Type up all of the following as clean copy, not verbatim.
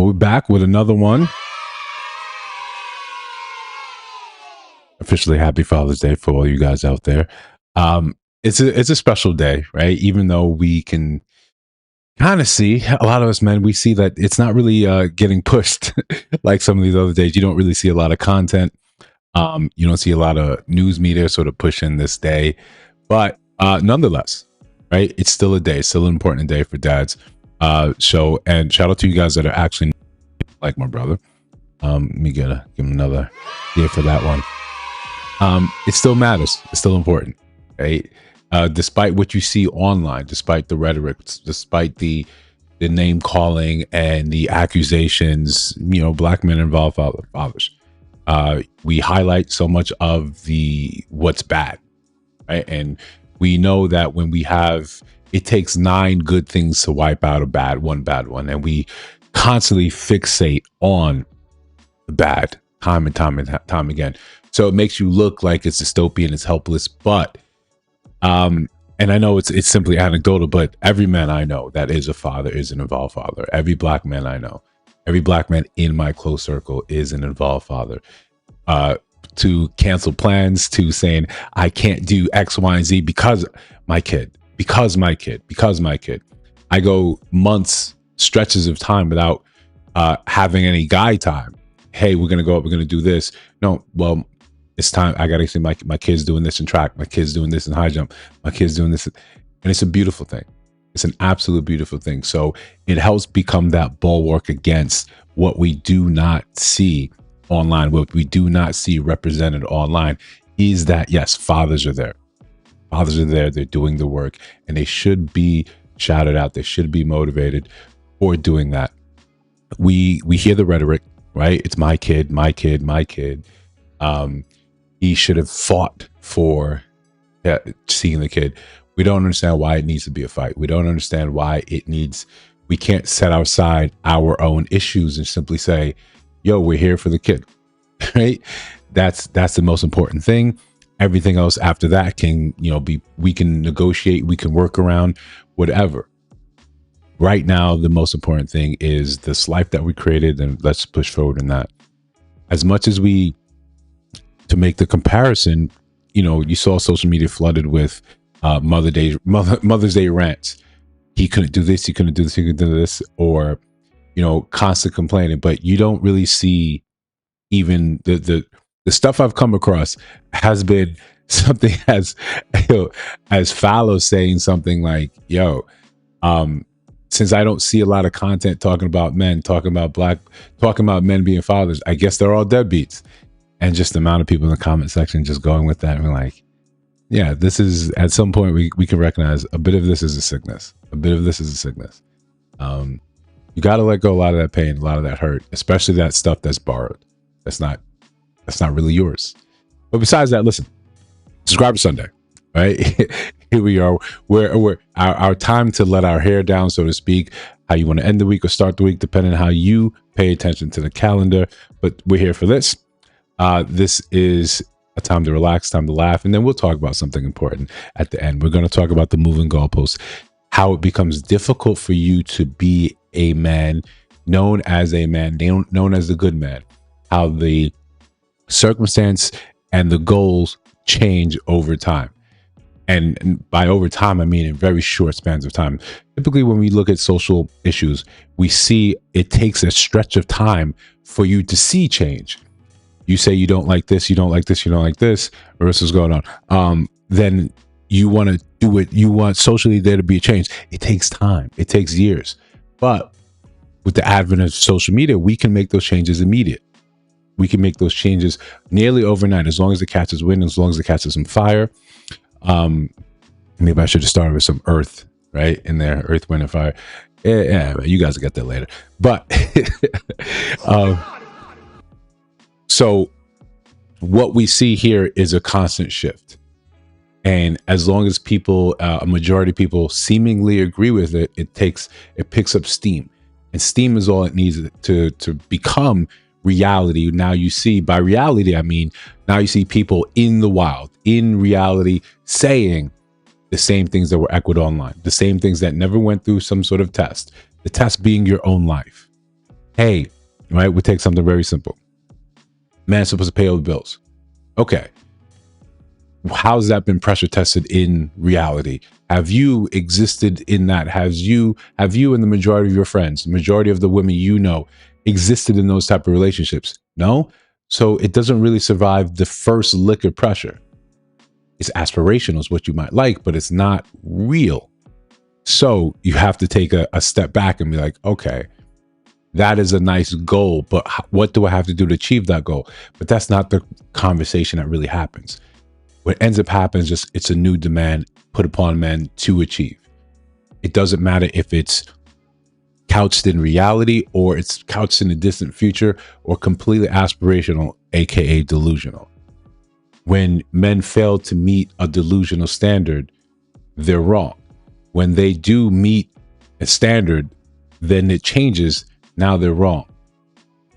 we're back with another one. Officially happy Father's Day for all you guys out there. It's a special day, right? Even though we can kind of see, a lot of us men, we see that it's not really getting pushed like some of these other days. You don't really see a lot of content. You don't see a lot of news media sort of pushing this day, but nonetheless, right? It's still a day, still an important day for dads. And shout out to you guys that are actually like my brother. Let me give him another year for that one. It still matters. It's still important, right? Despite what you see online, despite the rhetoric, despite the name calling and the accusations, black men involve fathers. We highlight so much of what's bad, right? And we know that when it takes 9 good things to wipe out one bad one, and we constantly fixate on the bad time and time again. So it makes you look like it's dystopian, it's helpless. But and I know it's simply anecdotal, but every man I know that is a father is an involved father. Every black man I know, every black man in my close circle is an involved father. To cancel plans, to saying I can't do X, Y, and Z because my kid. I go months, stretches of time without having any guy time. Hey, we're gonna go up, we're gonna do this. No, well, it's time. I gotta see my kids doing this in track, my kids doing this in high jump, my kids doing this, and it's a beautiful thing. It's an absolute beautiful thing. So it helps become that bulwark against what we do not see online, what we do not see represented online, is that yes, fathers are there. Fathers are there, they're doing the work, and they should be shouted out. They should be motivated for doing that. We hear the rhetoric, right? It's my kid. He should have fought for seeing the kid. We don't understand why it needs to be a fight. We don't understand why we can't set aside our own issues and simply say, yo, we're here for the kid, right? That's the most important thing. Everything else after that can, we can negotiate, we can work around, whatever. Right now, the most important thing is this life that we created, and let's push forward in that. As much as to make the comparison, you saw social media flooded with Mother's Day rants. He couldn't do this, he couldn't do this, he couldn't do this, or constant complaining. But you don't really see even the stuff I've come across has been something as fallow, saying something like, since I don't see a lot of content talking about men, talking about men being fathers, I guess they're all deadbeats. And just the amount of people in the comment section just going with that, and we're like, yeah, this is, at some point we can recognize a bit of this is a sickness. You got to let go a lot of that pain, a lot of that hurt, especially that stuff that's borrowed. That's not really yours. But besides that, listen, subscribe to Sunday, right? Here we are. We're our time to let our hair down, so to speak. How you want to end the week or start the week, depending on how you pay attention to the calendar. But we're here for this. This is a time to relax, time to laugh, and then we'll talk about something important at the end. We're going to talk about the moving goalposts, how it becomes difficult for you to be a man, known as a man, known as the good man, how the circumstance and the goals change over time. And by over time, I mean in very short spans of time. Typically, when we look at social issues, we see it takes a stretch of time for you to see change. You say you don't like this, you don't like this, you don't like this, or this is going on. Then you want to do it. You want socially there to be a change. It takes time. It takes years. But with the advent of social media, we can make those changes immediate. We can make those changes nearly overnight, as long as the catches wind, as long as the catches some fire. Maybe I should have started with some earth, right, in there, earth, wind, and fire. Yeah, you guys will get that later. But so what we see here is a constant shift. And as long as people, a majority of people seemingly agree with it, it picks up steam. And steam is all it needs to become reality. Now you see, by reality, I mean, now you see people in the wild, in reality, saying the same things that were echoed online, the same things that never went through some sort of test, the test being your own life. Hey, right? We take something very simple. Man's supposed to pay all the bills. Okay. How's that been pressure tested in reality? Have you existed in that? Have you and the majority of your friends, the majority of the women you know, existed in those type of relationships? No. So it doesn't really survive the first lick of pressure. It's aspirational, is what you might like, but it's not real. So you have to take a step back and be like, okay, that is a nice goal, but what do I have to do to achieve that goal? But that's not the conversation that really happens. What ends up happening is just it's a new demand put upon men to achieve. It doesn't matter if it's couched in reality or it's couched in the distant future or completely aspirational, aka delusional. When men fail to meet a delusional standard, they're wrong. When they do meet a standard, then it changes. Now they're wrong.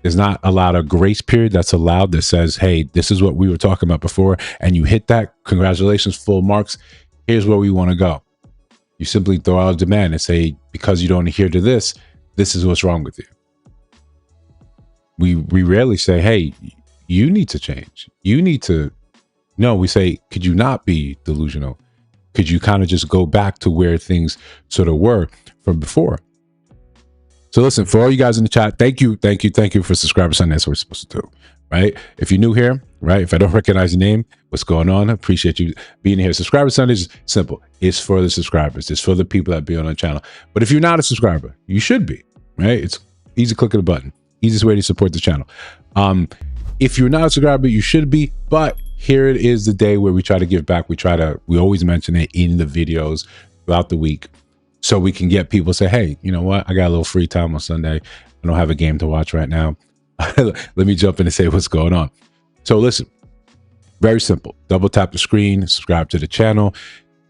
There's not a lot of grace period that's allowed that says, hey, this is what we were talking about before, and you hit that, congratulations, full marks. Here's where we want to go. You simply throw out a demand and say, because you don't adhere to this, this is what's wrong with you. We rarely say, hey, you need to change. You need to. No, we say, could you not be delusional? Could you kind of just go back to where things sort of were from before? So listen, for all you guys in the chat, thank you for Subscriber Sunday. That's what we're supposed to do, right? If you're new here, right? If I don't recognize your name, what's going on? I appreciate you being here. Subscriber Sunday is simple. It's for the subscribers. It's for the people that be on the channel. But if you're not a subscriber, you should be, right? It's easy clicking the button. Easiest way to support the channel. If you're not a subscriber, you should be. But here it is, the day where we try to give back. We always mention it in the videos throughout the week, so we can get people to say, hey, you know what? I got a little free time on Sunday. I don't have a game to watch right now. Let me jump in and say what's going on. So listen, very simple. Double tap the screen, subscribe to the channel.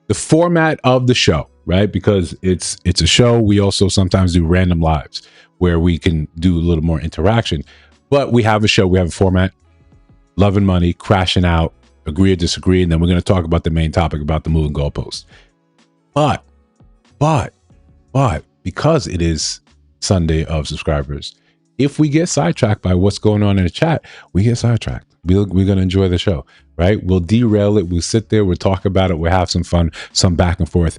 The format of the show, right? Because it's a show. We also sometimes do random lives where we can do a little more interaction. But we have a show. We have a format. Love and money, crashing out, agree or disagree. And then we're going to talk about the main topic about the moving goalpost. But because it is Sunday of subscribers, if we get sidetracked by what's going on in the chat, we get sidetracked. We're going to enjoy the show, right? We'll derail it. We'll sit there. We'll talk about it. We'll have some fun, some back and forth.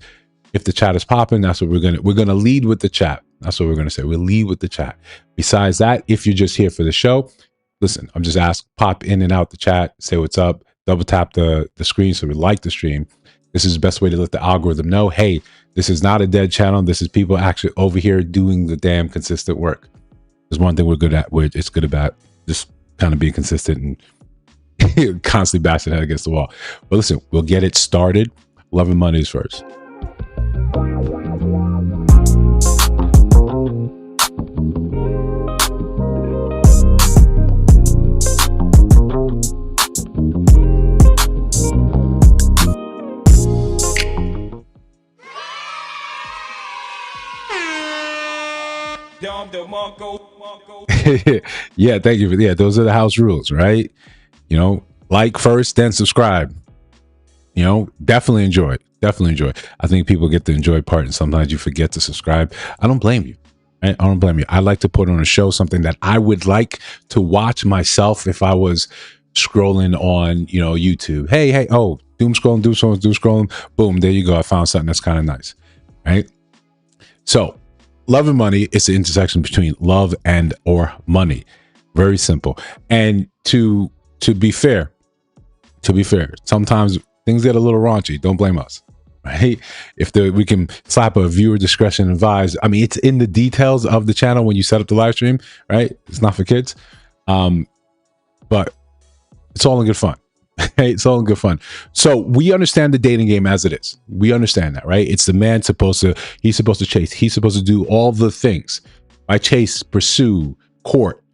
If the chat is popping, that's what we're going to lead with the chat. That's what we're going to say. We'll lead with the chat. Besides that, if you're just here for the show, listen, I'm just asked, pop in and out the chat, say what's up, double tap the screen so we like the stream. This is the best way to let the algorithm know, hey, this is not a dead channel. This is people actually over here doing the damn consistent work. There's one thing we're good at, which it's good about, just kind of being consistent and constantly bashing head against the wall. But listen, we'll get it started. Love and money is first. Yeah, thank you. Yeah, those are the house rules, right? You know, like first, then subscribe. You know, definitely enjoy it. Definitely enjoy it. I think people get the enjoy part, and sometimes you forget to subscribe. I don't blame you. Right? I don't blame you. I like to put on a show something that I would like to watch myself if I was scrolling on, you know, YouTube. Hey, oh, doom scrolling. Boom, there you go. I found something that's kind of nice, right? So, love and money is the intersection between love and or money. Very simple. And to be fair, sometimes things get a little raunchy. Don't blame us, right? We can slap a viewer discretion advised. I mean, it's in the details of the channel when you set up the live stream, right? It's not for kids, but it's all in good fun. It's all in good fun. So we understand the dating game as it is. We understand that, right? It's the man he's supposed to chase. He's supposed to do all the things. By chase, pursue, court,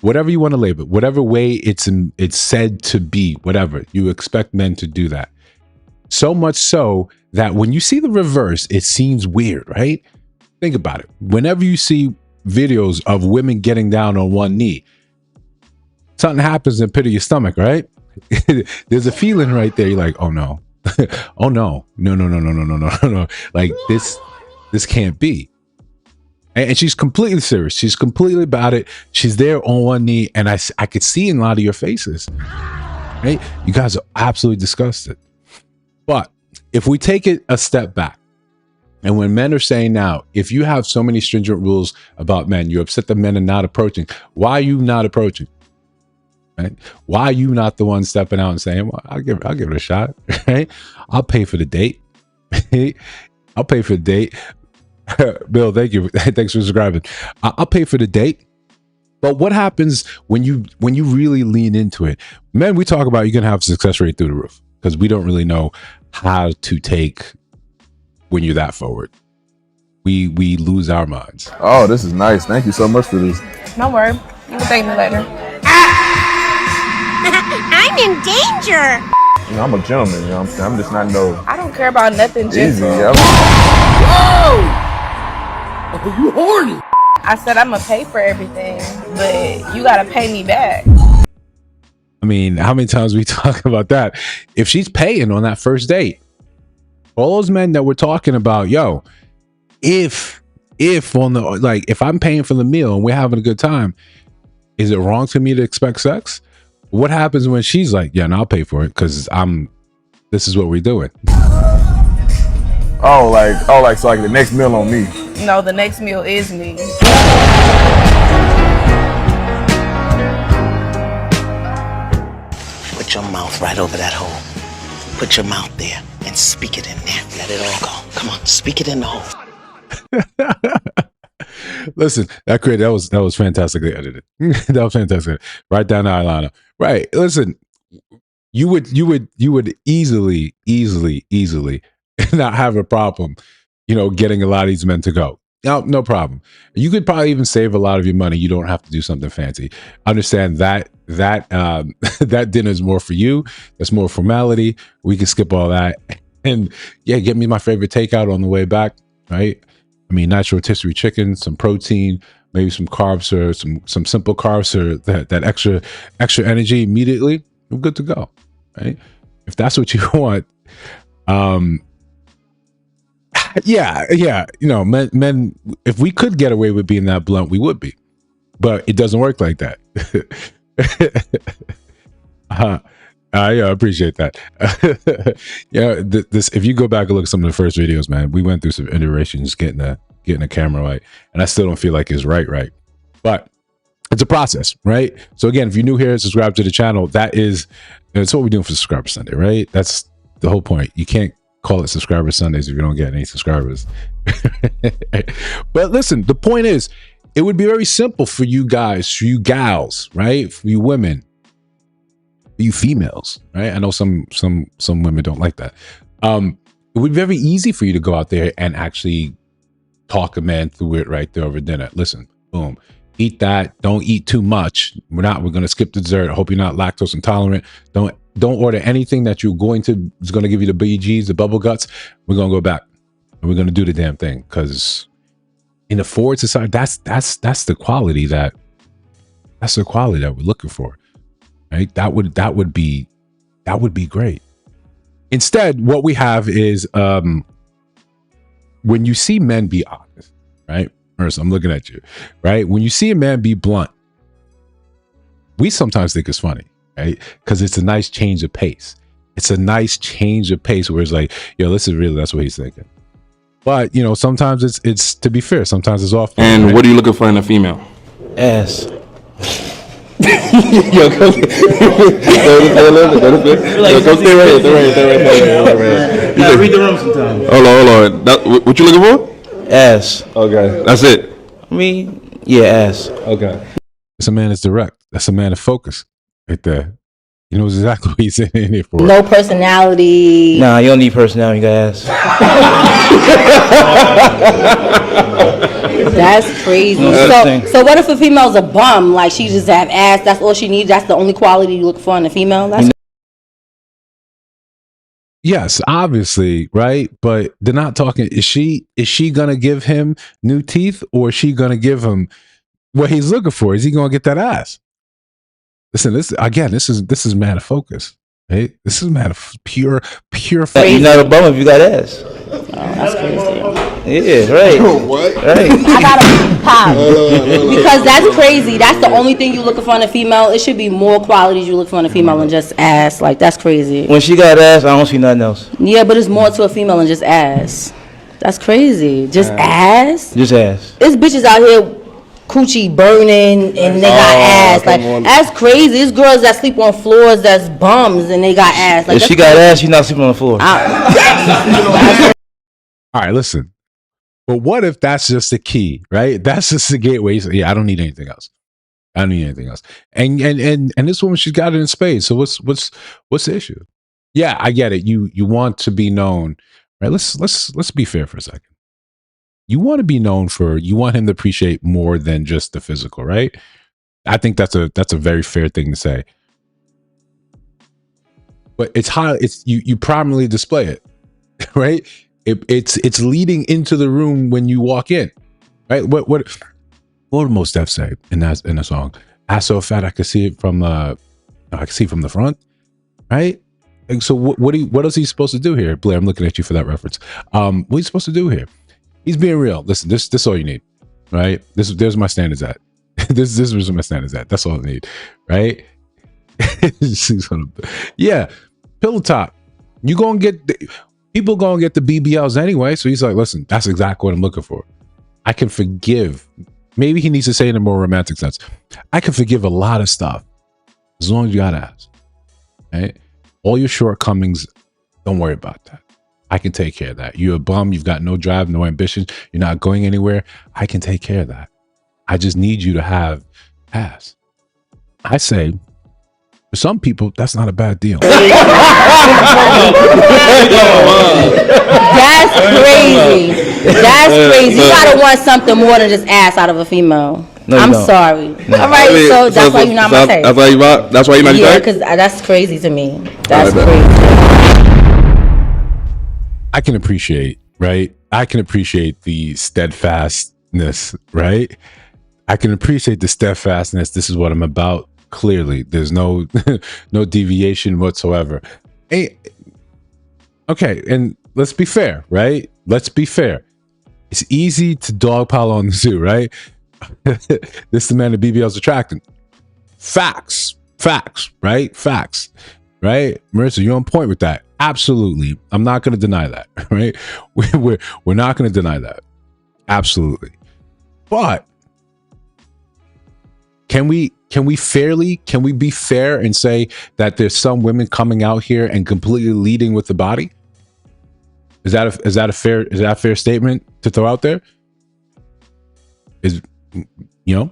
whatever you want to label it, whatever way it's said to be, whatever. You expect men to do that. So much so that when you see the reverse, it seems weird, right? Think about it. Whenever you see videos of women getting down on one knee, something happens in the pit of your stomach, right? There's a feeling right there. You're like, oh no, oh no. Like this can't be. And she's completely serious. She's completely about it. She's there on one knee, and I could see in a lot of your faces, right? You guys are absolutely disgusted. But if we take it a step back, and when men are saying now, if you have so many stringent rules about men, you're upset that men are not approaching. Why are you not approaching? Right? Why are you not the one stepping out and saying, well, I'll give it a shot, right? I'll pay for the date. I'll pay for the date. Bill, thank you. Thanks for subscribing. I'll pay for the date. But what happens when you really lean into it? Men, we talk about you're going to have success rate through the roof because we don't really know how to take when you're that forward. We lose our minds. Oh, this is nice. Thank you so much for this. No worry. You can thank me later. I'm in danger. You know, I'm a gentleman, you know what I'm saying? I'm just not no... I don't care about nothing gentle. Easy, yeah. Whoa! Oh, you horny. I said I'm gonna pay for everything, but you gotta pay me back. I mean, how many times we talk about that? If she's paying on that first date, all those men that we're talking about, yo, if on the, like, if I'm paying for the meal and we're having a good time, is it wrong for me to expect sex? What happens when she's like, yeah, no, I'll pay for it because this is what we're doing. So like the next meal on me. No, the next meal is me. Put your mouth right over that hole. Put your mouth there and speak it in there. Let it all go. Come on, speak it in the hole. Listen, that was fantastically edited. That was fantastic. Right down the eyeliner. Right. Listen, you would easily not have a problem, getting a lot of these men to go. No problem. You could probably even save a lot of your money. You don't have to do something fancy. Understand that that dinner is more for you. That's more formality. We can skip all that. And yeah, get me my favorite takeout on the way back, right? I mean, natural rotisserie chicken, some protein, maybe some carbs or some simple carbs or that extra energy immediately. We're good to go, right? If that's what you want, yeah. Men, if we could get away with being that blunt, we would be, but it doesn't work like that. Yeah, I appreciate that. This if you go back and look at some of the first videos, man, we went through some iterations getting the camera right, and I still don't feel like it's right. But it's a process, right? So again, if you're new here, subscribe to the channel. That's what we're doing for Subscriber Sunday, right? That's the whole point. You can't call it Subscriber Sundays if you don't get any subscribers. But listen, the point is, it would be very simple for you guys, for you gals, right? For you women, for you females, right? I know some women don't like that. It would be very easy for you to go out there and actually talk a man through it right there over dinner. Listen, boom, eat that. Don't eat too much. We're going to skip the dessert. I hope you're not lactose intolerant. Don't order anything that is going to give you the BGs, the bubble guts. We're going to go back and we're going to do the damn thing. Because in a forward society, that's the quality that we're looking for, right? That would be great. Instead, what we have is when you see men be honest, right? First, I'm looking at you, right? When you see a man be blunt, we sometimes think it's funny, right? Because it's a nice change of pace. It's a nice change of pace where it's like, yo, this is really, that's what he's thinking. But, sometimes it's to be fair, sometimes it's off. And right? What are you looking for in a female? Ass. Yo, go stay right there. You gotta read the room sometimes. Hold on. What you looking for? Ass. Okay. That's it. I mean, yeah, ass. Okay. It's a man that's direct. That's a man of focus right there. He knows exactly what he's in here for. No personality. Nah, you don't need personality, you got ass. That's crazy. So what if a female's a bum? Like she just have ass, that's all she needs, that's the only quality you look for in a female? That's Yes, obviously, right? But they're not talking, is she gonna give him new teeth, or is she gonna give him what he's looking for? Is he gonna get that ass? Listen, this is man of focus. Right? This is man of pure focus. You're not a bum if you got ass. oh, that's crazy. Yeah, right. What? Right. I gotta pop. Because that's crazy. That's the only thing you looking for in a female. It should be more qualities you look for in a female than just ass. Like, that's crazy. When she got ass, I don't see nothing else. Yeah, but it's more to a female than just ass. That's crazy. Just ass? Just ass. There's bitches out here coochie burning and they got ass. Like, that's crazy. There's girls that sleep on floors that's bums and they got ass. Like, If she got ass, she not sleeping on the floor. All right, listen. But what if that's just the key, right? That's just the gateway. So, yeah, I don't need anything else. I don't need anything else. And this woman, she's got it in spades. So what's the issue? Yeah, I get it. You want to be known, right? Let's be fair for a second. You want to be known for, you want him to appreciate more than just the physical, right? I think that's a very fair thing to say. But it's high. It's you prominently display it, right? It's leading into the room when you walk in, right? What would most Def say in a song? Ass so fat I could see it from the front, right? And so what is he supposed to do here, Blair? I'm looking at you for that reference. What are you supposed to do here? He's being real. Listen, this is all you need, right? There's my standards at. this is where my standards at. That's all I need, right? Yeah, pillow top. You gonna get people gonna get the BBLs anyway. So he's like, listen, that's exactly what I'm looking for. I can forgive. Maybe he needs to say it in a more romantic sense. I can forgive a lot of stuff as long as you got ass, right? All your shortcomings, don't worry about that. I can take care of that. You're a bum. You've got no drive, no ambition. You're not going anywhere. I can take care of that. I just need you to have ass. I say, for some people, that's not a bad deal. That's crazy. That's crazy. You gotta want something more than just ass out of a female. No, I'm don't. sorry. All right, so that's why you're not my type. That's why you not your Yeah, type? because that's crazy to me. That's All right, crazy. I can appreciate, right? I can appreciate the steadfastness, right? I can appreciate the steadfastness. This is what I'm about. Clearly, there's no no deviation whatsoever. Hey, okay, and let's be fair, right? Let's be fair. It's easy to dogpile on the zoo, right? This is the man that BBL's attracting. Facts, right? Facts, right? Marissa, you're on point with that. Absolutely. I'm not going to deny that, right? We're not going to deny that. Absolutely. But can we be fair and say that there's some women coming out here and completely leading with the body? Is that a fair statement to throw out there? No?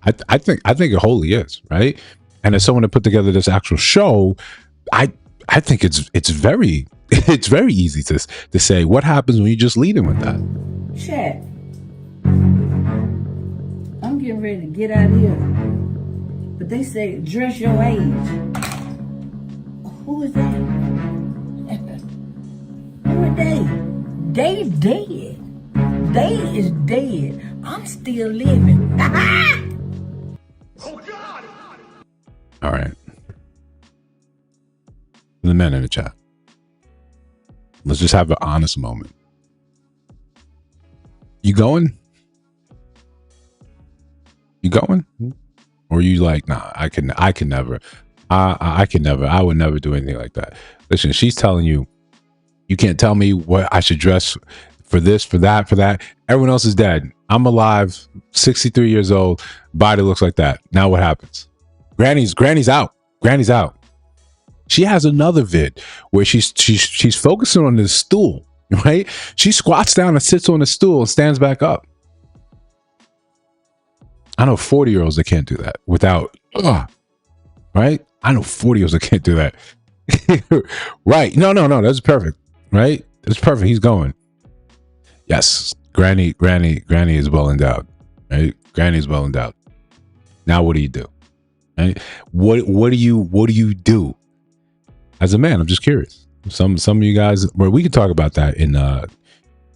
I think it wholly is, right? And as someone to put together this actual show, I think it's very easy to say what happens when you're just leading with that. Chat. I'm getting ready to get out of here. But they say dress your age. Who is that? Who are they? They dead. They is dead. I'm still living. All right. The men in the chat. Let's just have an honest moment. You going? You going? Or you like, nah, I can never. I can never. I would never do anything like that. Listen, she's telling you, you can't tell me what I should dress for this, for that. Everyone else is dead. I'm alive, 63 years old, body looks like that. Now what happens? Granny's out. Granny's out. She has another vid where she's focusing on the stool, right? She squats down and sits on the stool and stands back up. I know 40-year-olds that can't do that without, right? I know 40-year-olds that can't do that. Right. No, that's perfect, right? That's perfect. He's going. Yes, Granny is well endowed, right? Granny is well endowed. Now what do you do? Right? What do you do? As a man, I'm just curious. Some of you guys, where we can talk about that in it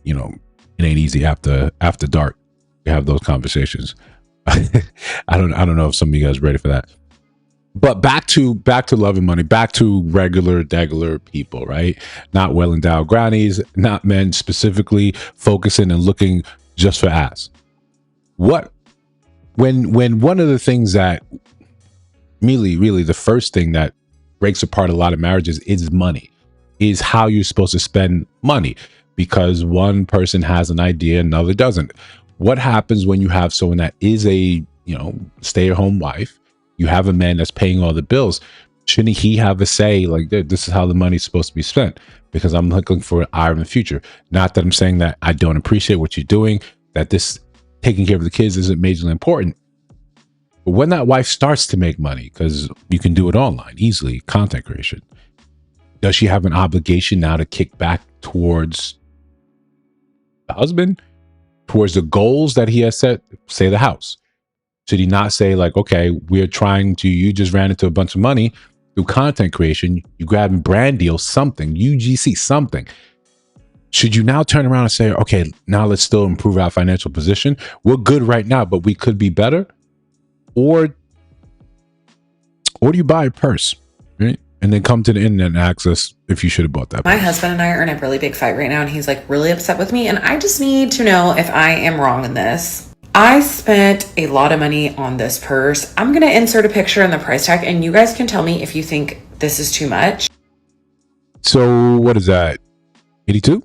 ain't easy after dark to have those conversations. I don't know if some of you guys are ready for that. But back to love and money, back to regular people, right? Not well endowed grannies, not men specifically focusing and looking just for ass. What when one of the things that really the first thing that breaks apart a lot of marriages is money, is how you're supposed to spend money, because one person has an idea, another doesn't. What happens when you have someone that is a stay-at-home wife? You have a man that's paying all the bills. Shouldn't he have a say, like, this is how the money's supposed to be spent? Because I'm looking for an eye in the future. Not that I'm saying that I don't appreciate what you're doing, that this taking care of the kids isn't majorly important. But when that wife starts to make money, because you can do it online easily, content creation, does she have an obligation now to kick back towards the husband, towards the goals that he has set, say the house? Should he not say, like, okay, you just ran into a bunch of money through content creation, you grabbing brand deals, something, UGC, something. Should you now turn around and say, okay, now let's still improve our financial position? We're good right now, but we could be better? Or do you buy a purse, right? And then come to the internet and ask us if you should have bought that My purse. husband and I are in a really big fight right now, and he's like really upset with me, and I just need to know if I am wrong in this. I spent a lot of money on this purse. I'm going to insert a picture in the price tag, and you guys can tell me if you think this is too much. So what is that? 82?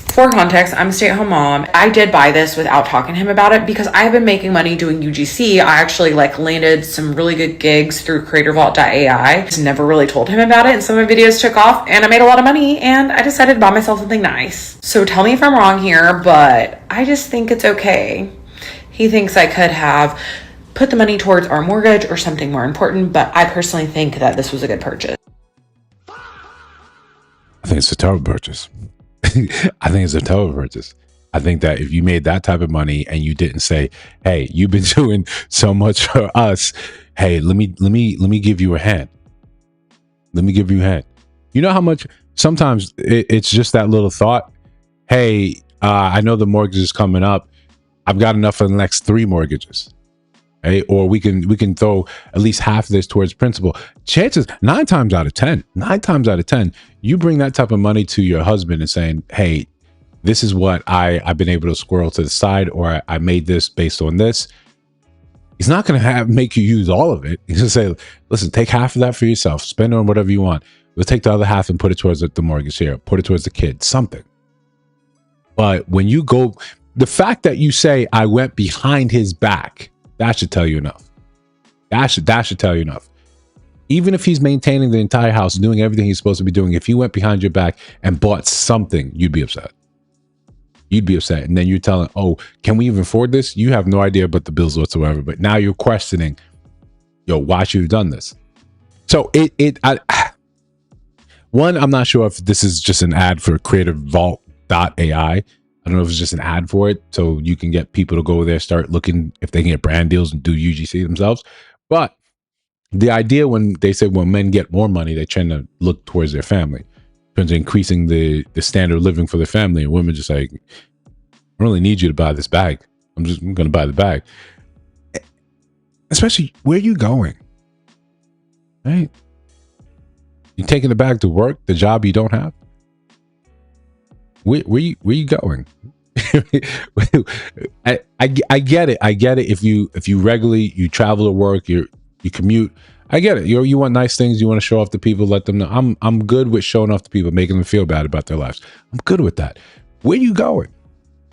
For context, I'm a stay-at-home mom. I did buy this without talking to him about it because I have been making money doing UGC. I actually landed some really good gigs through creatorvault.ai. Just never really told him about it, and some of my videos took off and I made a lot of money, and I decided to buy myself something nice. So tell me if I'm wrong here, but I just think it's okay. He thinks I could have put the money towards our mortgage or something more important, but I personally think that this was a good purchase. I think it's a terrible purchase. I think it's a terrible purchase. I think that if you made that type of money and you didn't say, hey, you've been doing so much for us, hey, let me give you a hand. Let me give you a hand. You know how much sometimes it's just that little thought. Hey, I know the mortgage is coming up. I've got enough for the next 3 mortgages. Right? Or we can throw at least half of this towards principal. Chances 9 times out of 10, you bring that type of money to your husband and saying, hey, this is what I've been able to squirrel to the side, or I made this based on this. He's not going to make you use all of it. He's going to say, listen, take half of that for yourself. Spend it on whatever you want. We'll take the other half and put it towards the mortgage here. Put it towards the kids, something. But when you go, the fact that you say, I went behind his back, that should tell you enough. That should tell you enough. Even if he's maintaining the entire house, doing everything he's supposed to be doing, if he went behind your back and bought something, you'd be upset. You'd be upset. And then you're telling, oh, can we even afford this? You have no idea about the bills whatsoever. But now you're questioning, why should you have done this? So one, I'm not sure if this is just an ad for creatorvault.ai. I don't know if it's just an ad for it, so you can get people to go there, start looking if they can get brand deals and do UGC themselves. But the idea when they say when men get more money, they tend to look towards their family, in terms of increasing the standard of living for their family. And women just like, I don't really need you to buy this bag. I'm going to buy the bag. Especially, where are you going? Right? You taking the bag to work, the job you don't have? Where you going? I get it. If you regularly you travel to work, you commute. I get it. You want nice things. You want to show off to people. Let them know. I'm good with showing off to people, making them feel bad about their lives. I'm good with that. Where are you going?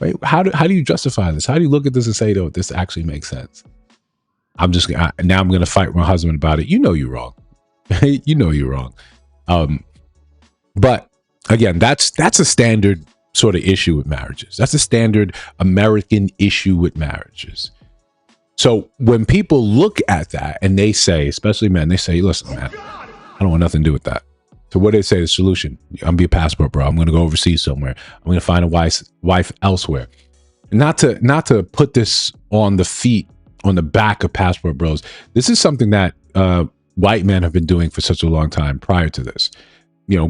Right? How do you justify this? How do you look at this and say, "Oh, this actually makes sense"? I'm going to fight my husband about it. You know you're wrong. You know you're wrong. But again, that's a standard sort of issue with marriages. That's a standard American issue with marriages. So when people look at that and they say, especially men, they say, listen, man, I don't want nothing to do with that. So what do they say? The solution: I'm gonna be a passport bro. I'm going to go overseas somewhere. I'm going to find a wife elsewhere. Not to put this on the back of passport bros. This is something that white men have been doing for such a long time prior to this.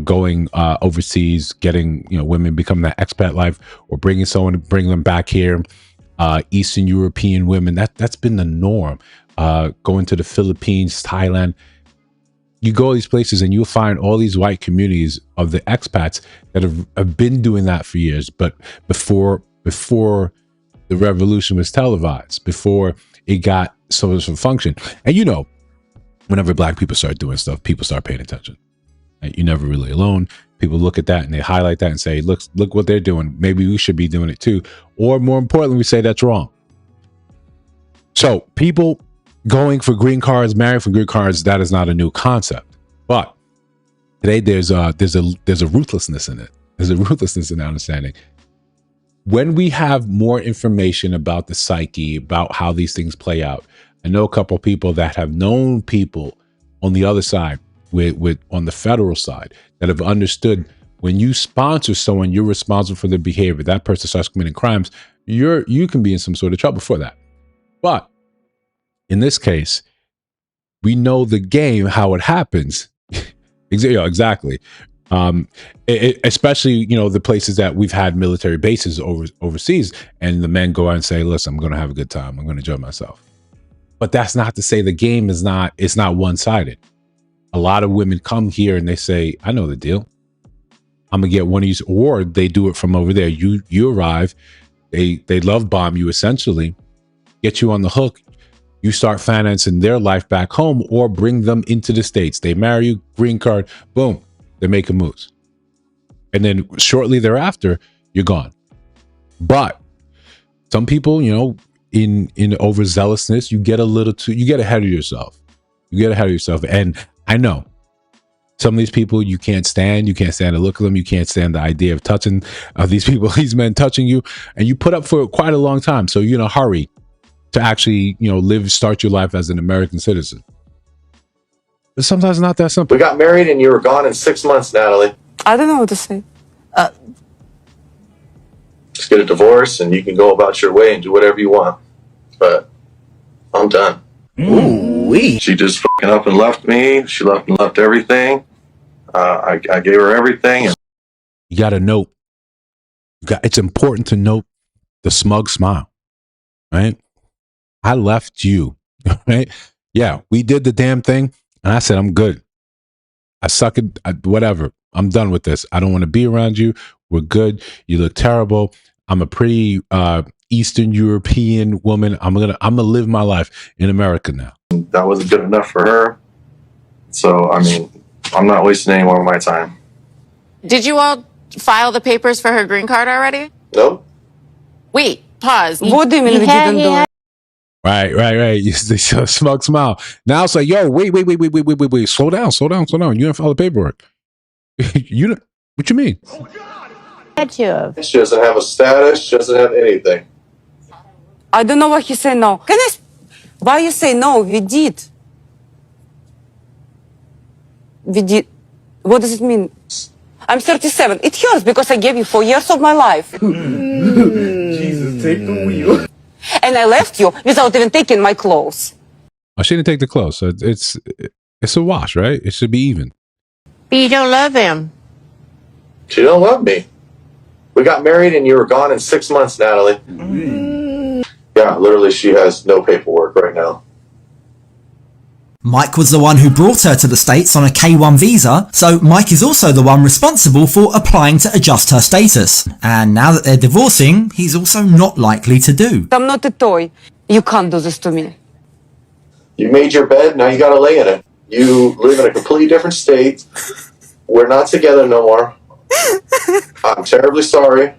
Going overseas, getting, women becoming that expat life, or bringing them back here. Eastern European women, that's been the norm. going to the Philippines, Thailand. You go to these places and you'll find all these white communities of the expats that have been doing that for years. But before the revolution was televised, before it got so much of a function. And you know, whenever black people start doing stuff, people start paying attention. Right? You're never really alone. People look at that and they highlight that and say, look what they're doing. Maybe we should be doing it too. Or more importantly, we say that's wrong. So people going for green cards, marrying for green cards, that is not a new concept. But today there's a ruthlessness in it. There's a ruthlessness in understanding. When we have more information about the psyche, about how these things play out, I know a couple of people that have known people on the other side, with on the federal side, that have understood when you sponsor someone, you're responsible for their behavior. That person starts committing crimes, you can be in some sort of trouble for that. But in this case, we know the game, how it happens. Exactly. Especially, you know, the places that we've had military bases overseas, and the men go out and say, listen, I'm going to have a good time. I'm going to enjoy myself. But that's not to say the game is not, it's not one-sided. A lot of women come here and they say, I know the deal. I'm going to get one of these, or they do it from over there. You arrive, they love bomb you essentially, get you on the hook. You start financing their life back home or bring them into the States. They marry you, green card, boom, they're making moves. And then shortly thereafter, you're gone. But some people, you know, in overzealousness, you get ahead of yourself. And I know some of these people you can't stand the look of them. You can't stand the idea of touching these people, these men touching you, and you put up for quite a long time. So you're in a hurry to actually, you know, start your life as an American citizen. But sometimes it's not that simple. We got married and you were gone in 6 months, Natalie. I don't know what to say. Just get a divorce and you can go about your way and do whatever you want. But I'm done. Ooh-wee. She just fucking up and left me. She left and left everything. I gave her everything. And you got to note, it's important to note the smug smile, right? I left you, right? Yeah, we did the damn thing. And I said, I'm good. I suck it. Whatever. I'm done with this. I don't want to be around you. We're good. You look terrible. I'm a pretty Eastern European woman. I'm gonna live my life in America now. That wasn't good enough for her. So, I mean, I'm not wasting any more of my time. Did you all file the papers for her green card already? Nope. Wait, pause. What do you mean we didn't do it? Right. You see a smug smile. Now it's like, yo, wait. Slow down. You didn't file the paperwork. What you mean? She doesn't have a status. She doesn't have anything. I don't know why he said no. Why you say no? We did. What does it mean? I'm 37. It hurts because I gave you 4 years of my life. Jesus, take the wheel. And I left you without even taking my clothes. I shouldn't take the clothes. So it's a wash, right? It should be even. But you don't love him. She don't love me. We got married and you were gone in 6 months, Natalie. Yeah, literally she has no paperwork right now. Mike was the one who brought her to the States on a K-1 visa, so Mike is also the one responsible for applying to adjust her status. And now that they're divorcing, he's also not likely to do. I'm not a toy. You can't do this to me. You made your bed, now you gotta lay in it. You live in a completely different state. We're not together no more. I'm terribly sorry.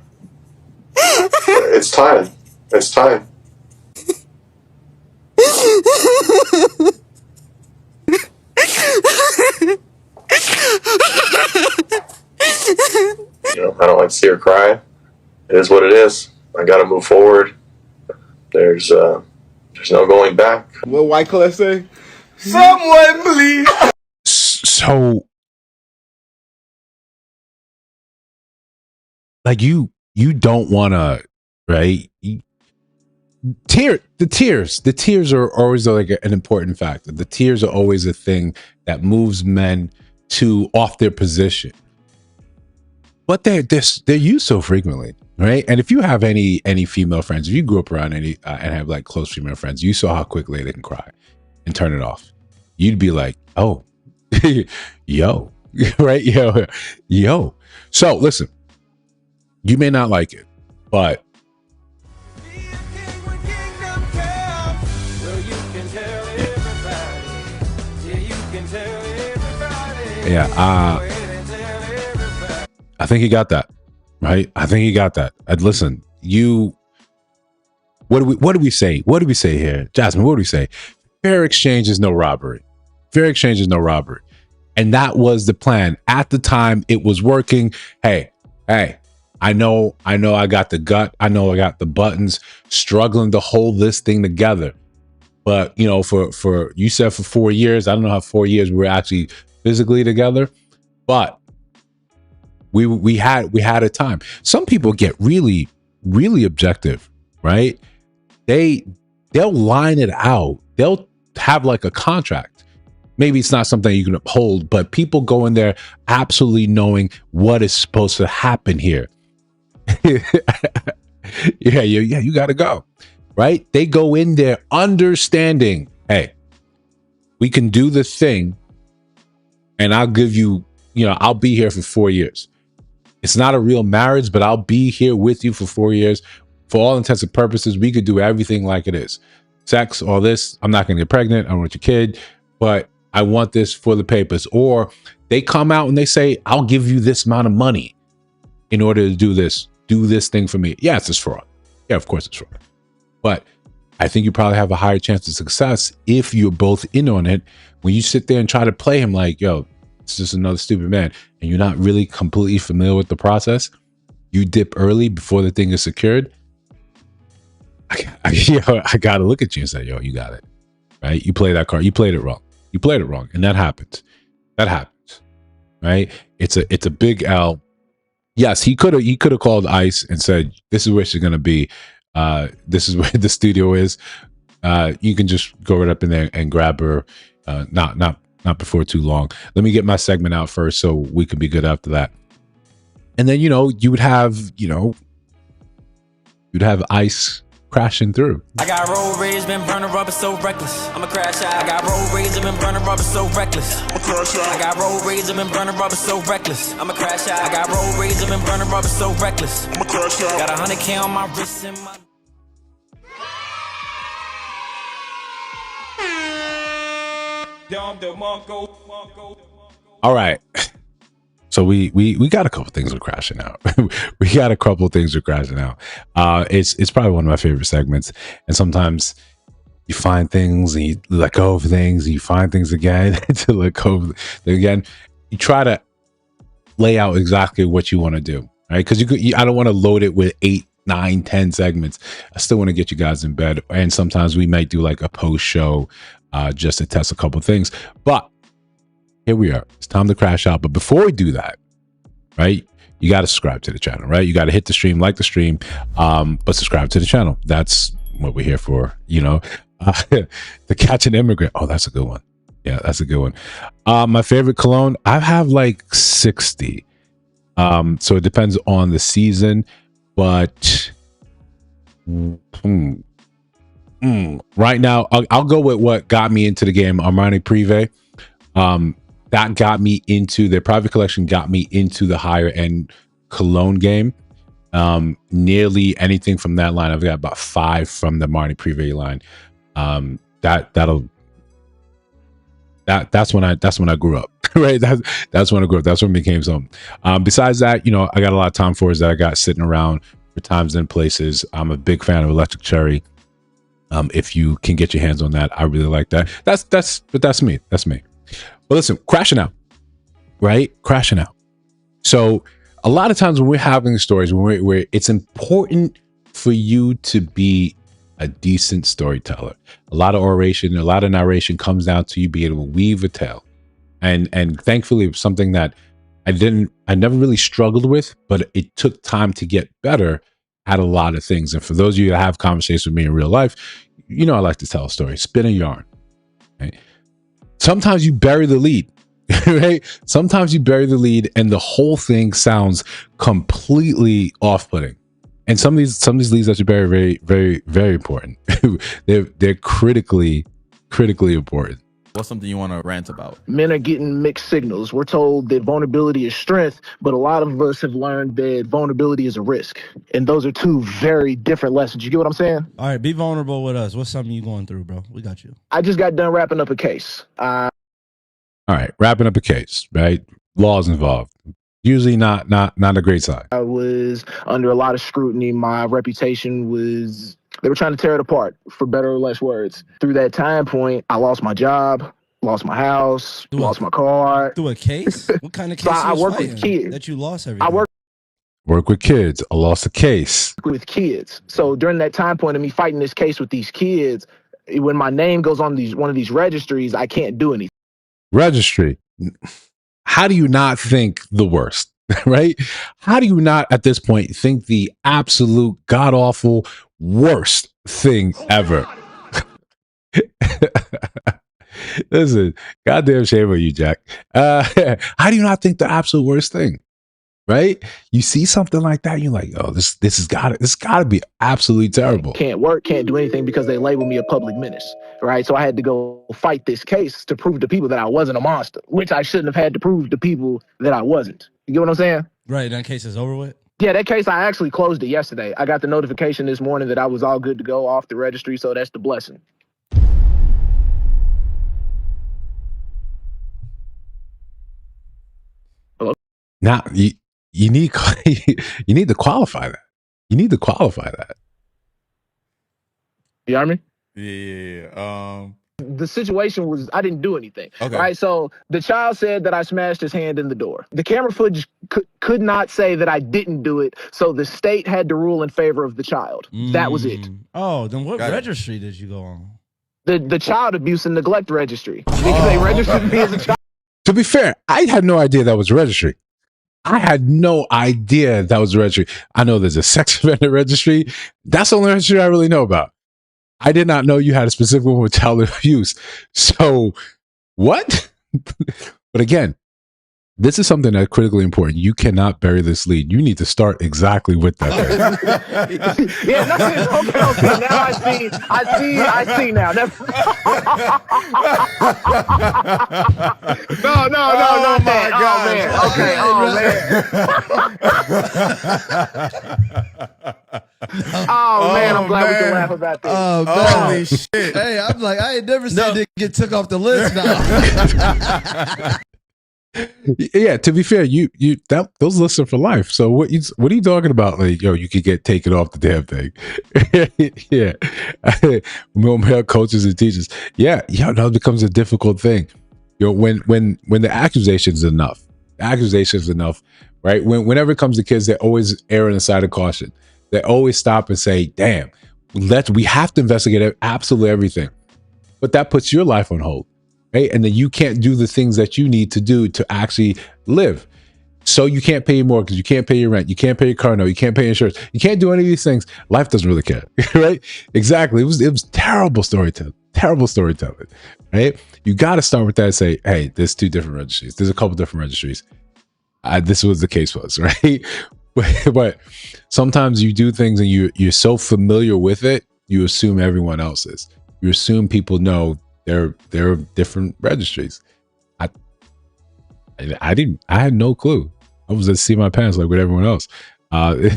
It's time. It's time. You know, I don't like to see her cry. It is what it is. I gotta move forward. There's no going back. What White Cliff say? Someone please. So, like you don't want to, right? The tears are always like an important factor. The tears are always a thing that moves men to off their position. But they're used so frequently, right? And if you have any female friends, if you grew up around any and have like close female friends, you saw how quickly they can cry. and turn it off. You'd be like, oh, yo, right? Yo. So listen, you may not like it, but yeah, I think he got that, right? I think he got that. Listen, what do we say? What do we say here? Jasmine, what do we say? Fair exchange is no robbery. Fair exchange is no robbery. And that was the plan. At the time, it was working. Hey, I know I got the gut. I know I got the buttons, struggling to hold this thing together. But, you know, for you said for 4 years, I don't know how 4 years we were actually physically together, but we had a time. Some people get really, really objective, right? They'll line it out. They'll have like a contract. Maybe it's not something you can uphold, but people go in there absolutely knowing what is supposed to happen here. Yeah, you got to go, right? They go in there understanding, hey, we can do the thing and I'll give you, I'll be here for 4 years. It's not a real marriage, but I'll be here with you for 4 years. For all intents and purposes, we could do everything like it is. Sex, all this, I'm not going to get pregnant. I don't want your kid, but I want this for the papers. Or they come out and they say, I'll give you this amount of money in order to do this thing for me. Yeah, it's fraud. Yeah, of course it's fraud. But I think you probably have a higher chance of success if you're both in on it. When you sit there and try to play him like, yo, it's just another stupid man, and you're not really completely familiar with the process, you dip early before the thing is secured. I got to look at you and say, yo, you got it, right? You play that card. You played it wrong. You played it wrong. And that happens. That happens, right? It's a big L. Yes, he could have called ICE and said, this is where she's going to be. This is where the studio is. You can just go right up in there and grab her. Not before too long. Let me get my segment out first so we can be good after that. And then, you would have, you'd have ICE crashing through. I got road rage, been burning rubber so reckless. I'm a crash out. I got road rage, been burning rubber so reckless. I'm a crash out. I got road rage, been burning rubber so reckless. I'm a crash out. I got road rage, been burning rubber so reckless. I'm a crash out. Got 100K on my wrist and my. All right. So we got a couple things we're crashing out. We got a couple things we're crashing out. It's probably one of my favorite segments. And sometimes you find things and you let go of things and you find things again to let go of again. You try to lay out exactly what you want to do, right? Because I don't want to load it with 8, 9, 10 segments. I still want to get you guys in bed. And sometimes we might do like a post show just to test a couple things. But here we are. It's time to crash out. But before we do that, right, you got to subscribe to the channel, right? You got to hit the stream, like the stream, but subscribe to the channel. That's what we're here for, To Catch an Immigrant. Oh, that's a good one. Yeah, that's a good one. My favorite cologne, I have like 60. So it depends on the season, but right now, I'll go with what got me into the game, Armani Privé. That got me into their private collection, got me into the higher end cologne game. Nearly anything from that line, I've got about 5 from the Armani Privé line. That's when I grew up, right? That's when I grew up. That's when it became something. Besides that, I got a lot of Tom Fords that I got sitting around for times and places. I'm a big fan of Electric Cherry. If you can get your hands on that, I really like that. That's me. That's me. But listen, crashing out, right? Crashing out. So a lot of times when we're having stories, where it's important for you to be a decent storyteller. A lot of oration, a lot of narration comes down to you being able to weave a tale. And thankfully, it was something that I never really struggled with, but it took time to get better at a lot of things. And for those of you that have conversations with me in real life, I like to tell a story, spin a yarn, right? Sometimes you bury the lead, right? Sometimes you bury the lead and the whole thing sounds completely off-putting. And some of these leads that you bury are very, very, very important. They're critically critically important. What's something you want to rant about? Men are getting mixed signals. We're told that vulnerability is strength, but a lot of us have learned that vulnerability is a risk. And those are two very different lessons. You get what I'm saying? All right, be vulnerable with us. What's something you going through, bro? We got you. I just got done wrapping up a case. All right, wrapping up a case, right? Laws involved. Usually not a great sign. I was under a lot of scrutiny. My reputation was, they were trying to tear it apart, for better or less words. Through that time point, I lost my job, lost my house, lost my car. Through a case? What kind of case? So I work with kids. That you lost everything. I work with kids. I lost a case. With kids. So during that time point of me fighting this case with these kids, when my name goes on one of these registries, I can't do anything. Registry. How do you not think the worst, right? How do you not at this point think the absolute god-awful worst thing ever? Listen, goddamn shame on you, Jack. How do you not think the absolute worst thing? Right? You see something like that, you're like, oh, this has gotta be absolutely terrible. Can't work, can't do anything because they label me a public menace. Right. So I had to go fight this case to prove to people that I wasn't a monster, which I shouldn't have had to prove to people that I wasn't. You get what I'm saying? Right. That case is over with? Yeah, that case, I actually closed it yesterday. I got the notification this morning that I was all good to go off the registry. So that's the blessing. Hello? Now, you need to qualify that. You need to qualify that. You hear me? Yeah. The situation was, I didn't do anything. Okay. Right. So the child said that I smashed his hand in the door. The camera footage could not say that I didn't do it. So the state had to rule in favor of the child. That was it. Oh, then what registry did you go on? The child abuse and neglect registry. They registered me as a child. To be fair, I had no idea that was a registry. I had no idea that was a registry. I know there's a sex offender registry. That's the only registry I really know about. I did not know you had a specific one with child abuse. So what? But again, this is something that's critically important. You cannot bury this lead. You need to start exactly with that. Yeah, that's it. Okay. Now I see now. No, man. Oh man, I'm glad we can laugh about this. Holy shit. Hey, I'm like, I ain't never seen it get took off the list now. Yeah, to be fair, those lists are for life. So what are you talking about? Like, yo, you could get taken off the damn thing. Yeah. Male coaches and teachers. Yeah, that becomes a difficult thing. You know, when the accusation is enough, right? Whenever it comes to kids, they always err on the side of caution. They always stop and say, damn, we have to investigate absolutely everything. But that puts your life on hold. Right? And then you can't do the things that you need to do to actually live. So you can't pay your mortgage, you can't pay your rent, you can't pay your car note, you can't pay insurance, you can't do any of these things. Life doesn't really care, right? Exactly. It was terrible storytelling, right? You got to start with that and say, hey, there's two different registries. There's a couple different registries. This was the case was, right? But sometimes you do things and you're so familiar with it, you assume everyone else is. You assume people know there are different registries. I had no clue. I was just seeing my pants like with everyone else.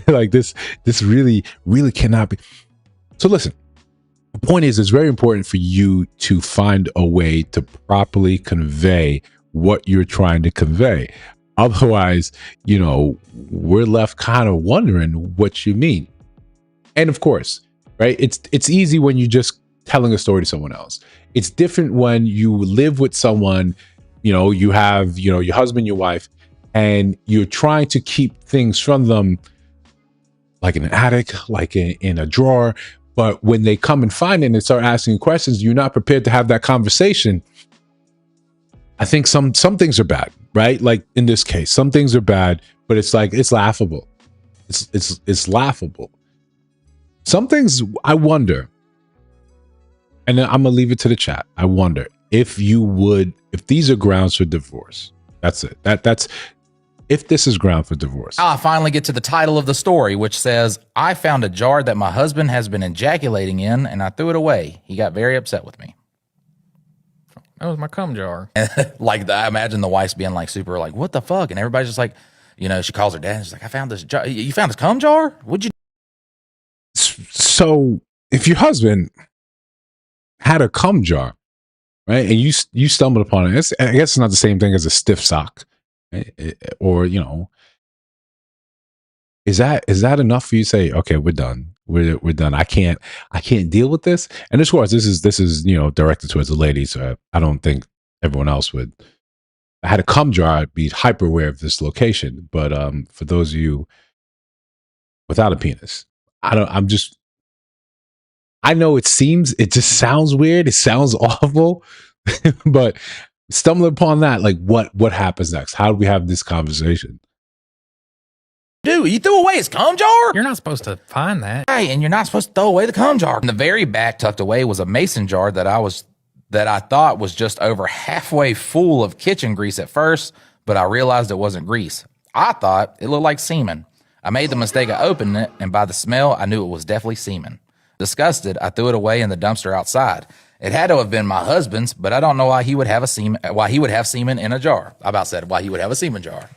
Like this really cannot be. So listen, the point is, it's very important for you to find a way to properly convey what you're trying to convey. Otherwise, we're left kind of wondering what you mean. And of course, right? It's easy when you just telling a story to someone else. It's different when you live with someone, you have, your husband, your wife, and you're trying to keep things from them, like in an attic, like in a drawer. But when they come and find it and start asking questions, you're not prepared to have that conversation. I think some things are bad, right? Like in this case, some things are bad, but it's like, it's laughable. It's laughable. Some things I wonder, and then I'm gonna leave it to the chat. I wonder if these are grounds for divorce. That's it. That's if this is ground for divorce. I finally get to the title of the story, which says, I found a jar that my husband has been ejaculating in and I threw it away. He got very upset with me. That was my cum jar. Like, I imagine the wife's being like super like, what the fuck? And everybody's just like, you know, she calls her dad and she's like, I found this jar. You found this cum jar? What'd you? So if your husband had a cum jar, right, and you stumbled upon it, I guess it's not the same thing as a stiff sock, right? Or, you know, is that enough for you to say, okay, we're done. We're done. I can't deal with this. And of course, this is you know, directed towards the ladies. So I don't think everyone else would. If I had a cum jar, I'd be hyper aware of this location. But for those of you without a penis, I know it just sounds weird. It sounds awful, but stumbling upon that, like what happens next? How do we have this conversation? Dude, you threw away his cum jar? You're not supposed to find that. Right, and you're not supposed to throw away the cum jar. In the very back, tucked away, was a mason jar that I thought was just over halfway full of kitchen grease at first, but I realized it wasn't grease. I thought it looked like semen. I made the mistake of opening it, and by the smell, I knew it was definitely semen. Disgusted, I threw it away in the dumpster outside. It had to have been my husband's, but I don't know why he would have semen in a jar. I about said why he would have a semen jar.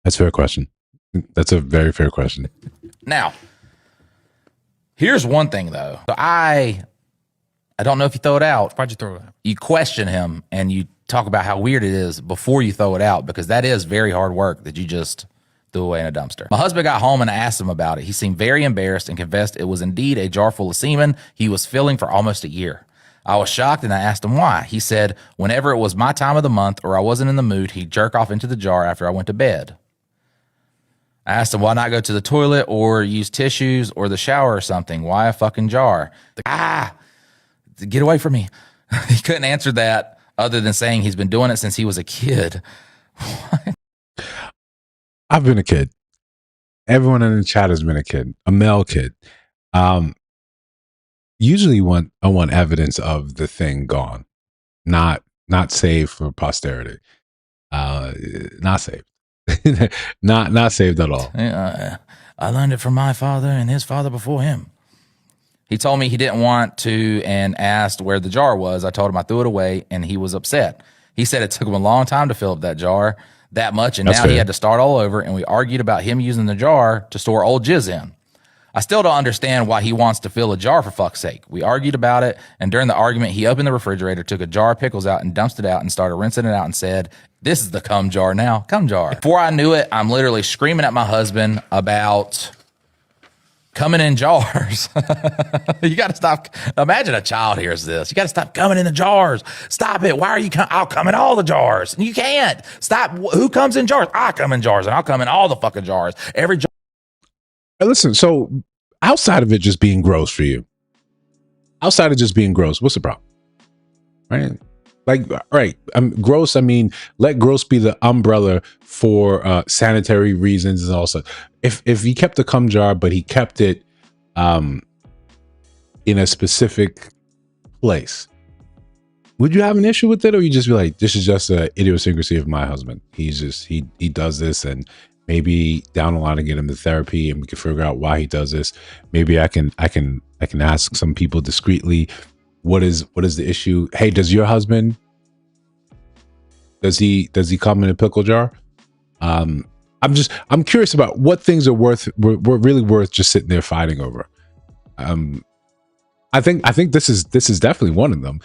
That's a fair question. That's a very fair question. Now, here's one thing though. So I don't know if you throw it out. Why'd you throw it out? You question him and you talk about how weird it is before you throw it out, because that is very hard work that you just threw away in a dumpster. My husband got home and I asked him about it. He seemed very embarrassed and confessed it was indeed a jar full of semen he was filling for almost a year. I was shocked and I asked him why. He said whenever it was my time of the month or I wasn't in the mood, he'd jerk off into the jar after I went to bed. I asked him why not go to the toilet or use tissues or the shower or something. Why a fucking jar? Get away from me. He couldn't answer that other than saying he's been doing it since he was a kid. I've been a kid. Everyone in the chat has been a kid, a male kid. Usually I want evidence of the thing gone, not saved for posterity. Not saved. not saved at all. I learned it from my father and his father before him. He told me he didn't want to and asked where the jar was. I told him I threw it away and he was upset. He said it took him a long time to fill up that jar that much, and now he had to start all over, and we argued about him using the jar to store old jizz in. I still don't understand why he wants to fill a jar, for fuck's sake. We argued about it, and during the argument, he opened the refrigerator, took a jar of pickles out and dumped it out and started rinsing it out and said, "This is the cum jar now, cum jar." Before I knew it, I'm literally screaming at my husband about coming in jars. You got to stop. Imagine a child hears this. You got to stop coming in the jars. Stop it. Why are you coming? I'll come in all the jars. You can't. Stop. Who comes in jars? I come in jars, and I'll come in all the fucking jars. Every jar. Hey, listen, so outside of it just being gross for you, what's the problem? Right? Like, right. Gross, I mean, let gross be the umbrella for sanitary reasons and also. If he kept the cum jar, but he kept it in a specific place, would you have an issue with it, or you just be like, this is just a idiosyncrasy of my husband? He does this, and maybe down the line I get him to therapy and we can figure out why he does this. Maybe I can ask some people discreetly, what is the issue? Hey, does your husband, does he come in a pickle jar? I'm curious about what things are were really worth just sitting there fighting over. I think this is definitely one of them.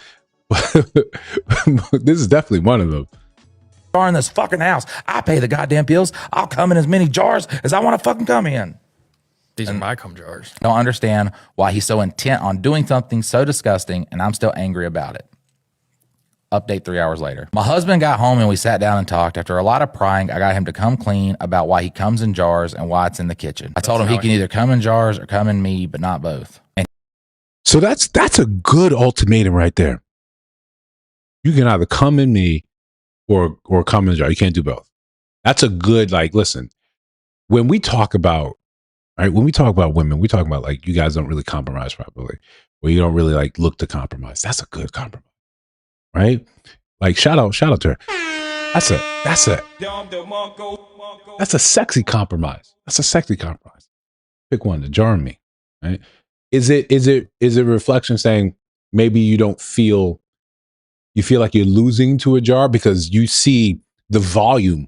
This is definitely one of them. Jar in this fucking house. I pay the goddamn bills. I'll come in as many jars as I want to fucking come in. These are my cum jars. I don't understand why he's so intent on doing something so disgusting, and I'm still angry about it. Update 3 hours later. My husband got home and we sat down and talked. After a lot of prying, I got him to come clean about why he comes in jars and why it's in the kitchen. I told him he can either come in jars or come in me, but not both. And so that's a good ultimatum right there. You can either come in me or come in a jar. You can't do both. That's a good, like, listen, when we talk about women, we talk about like, you guys don't really compromise properly, or you don't really like look to compromise. That's a good compromise. Right? Like, shout out to her. That's a sexy compromise. That's a sexy compromise. Pick one, the jar and me. Right? Is it a reflection saying maybe you don't feel you feel like you're losing to a jar because you see the volume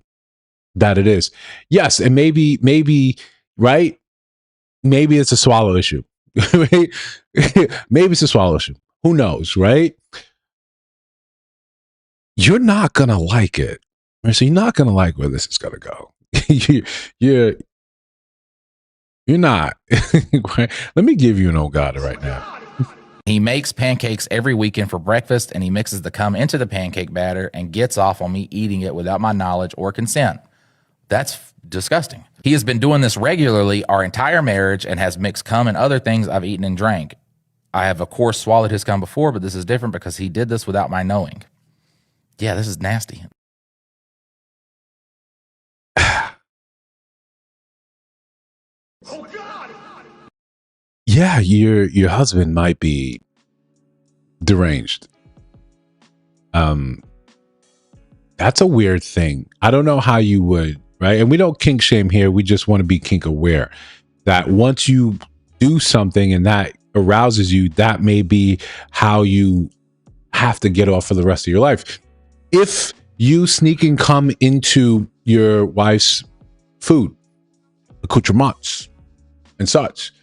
that it is. Yes, and maybe, right? Maybe it's a swallow issue. Maybe it's a swallow issue. Who knows, right? You're not gonna like it. So you're not gonna like where this is gonna go. You're not. Let me give you an Ogata right now. He makes pancakes every weekend for breakfast, and he mixes the cum into the pancake batter and gets off on me eating it without my knowledge or consent. That's disgusting. He has been doing this regularly our entire marriage and has mixed cum and other things I've eaten and drank. I have, of course, swallowed his cum before, but this is different because he did this without my knowing. Yeah, this is nasty. Yeah, your husband might be deranged. That's a weird thing. I don't know how you would, right? And we don't kink shame here. We just want to be kink aware that once you do something and that arouses you, that may be how you have to get off for the rest of your life. If you sneak and come into your wife's food, accoutrements, and such,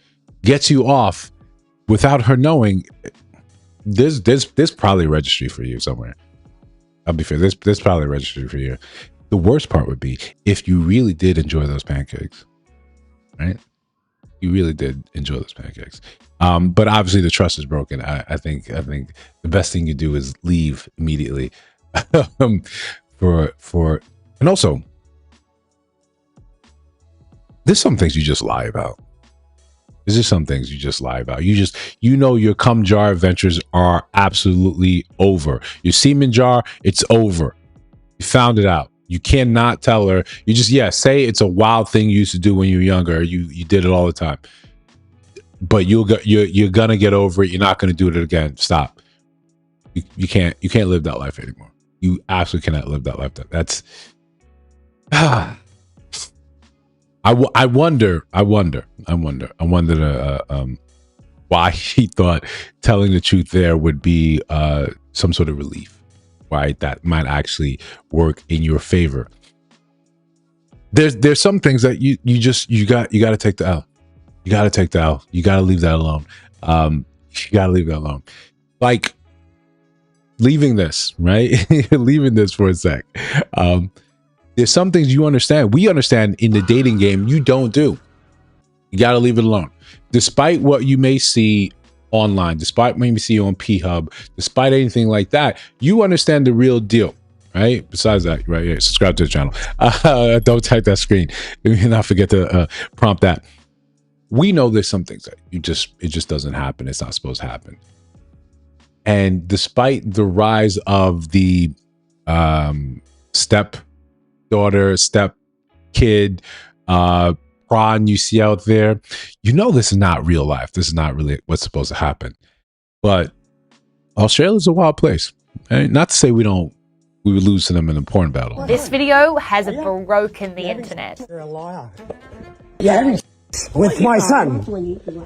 gets you off without her knowing, there's probably a registry for you somewhere. I'll be fair. There's probably a registry for you. The worst part would be if you really did enjoy those pancakes, right? You really did enjoy those pancakes. But obviously the trust is broken. I think the best thing you do is leave immediately. And also, there's some things you just lie about. There's just some things you just lie about. You know your cum jar adventures are absolutely over. Your semen jar, it's over. You found it out. You cannot tell her. You just, say it's a wild thing you used to do when you were younger. You did it all the time. But you're gonna get over it. You're not gonna do it again. Stop. You can't live that life anymore. You absolutely cannot live that life. That's I wonder why he thought telling the truth there would be some sort of relief, right? That might actually work in your favor. There's some things that you got to take the L. You got to take the L. You got to leave that alone. You got to leave that alone. Like leaving this, right? Leaving this for a sec. There's some things you understand. We understand in the dating game, you don't do. You got to leave it alone. Despite what you may see online, despite what you may see on P-Hub, despite anything like that, you understand the real deal, right? Besides that, right here, subscribe to the channel. Don't type that screen. Do not forget to prompt that. We know there's some things that it just doesn't happen. It's not supposed to happen. And despite the rise of the step daughter, step kid, prawn you see out there, you know this is not real life. This is not really what's supposed to happen. But Australia's a wild place. Right? Not to say we would lose to them in a porn battle. This video has broken the internet. You're a liar. You're having with my son.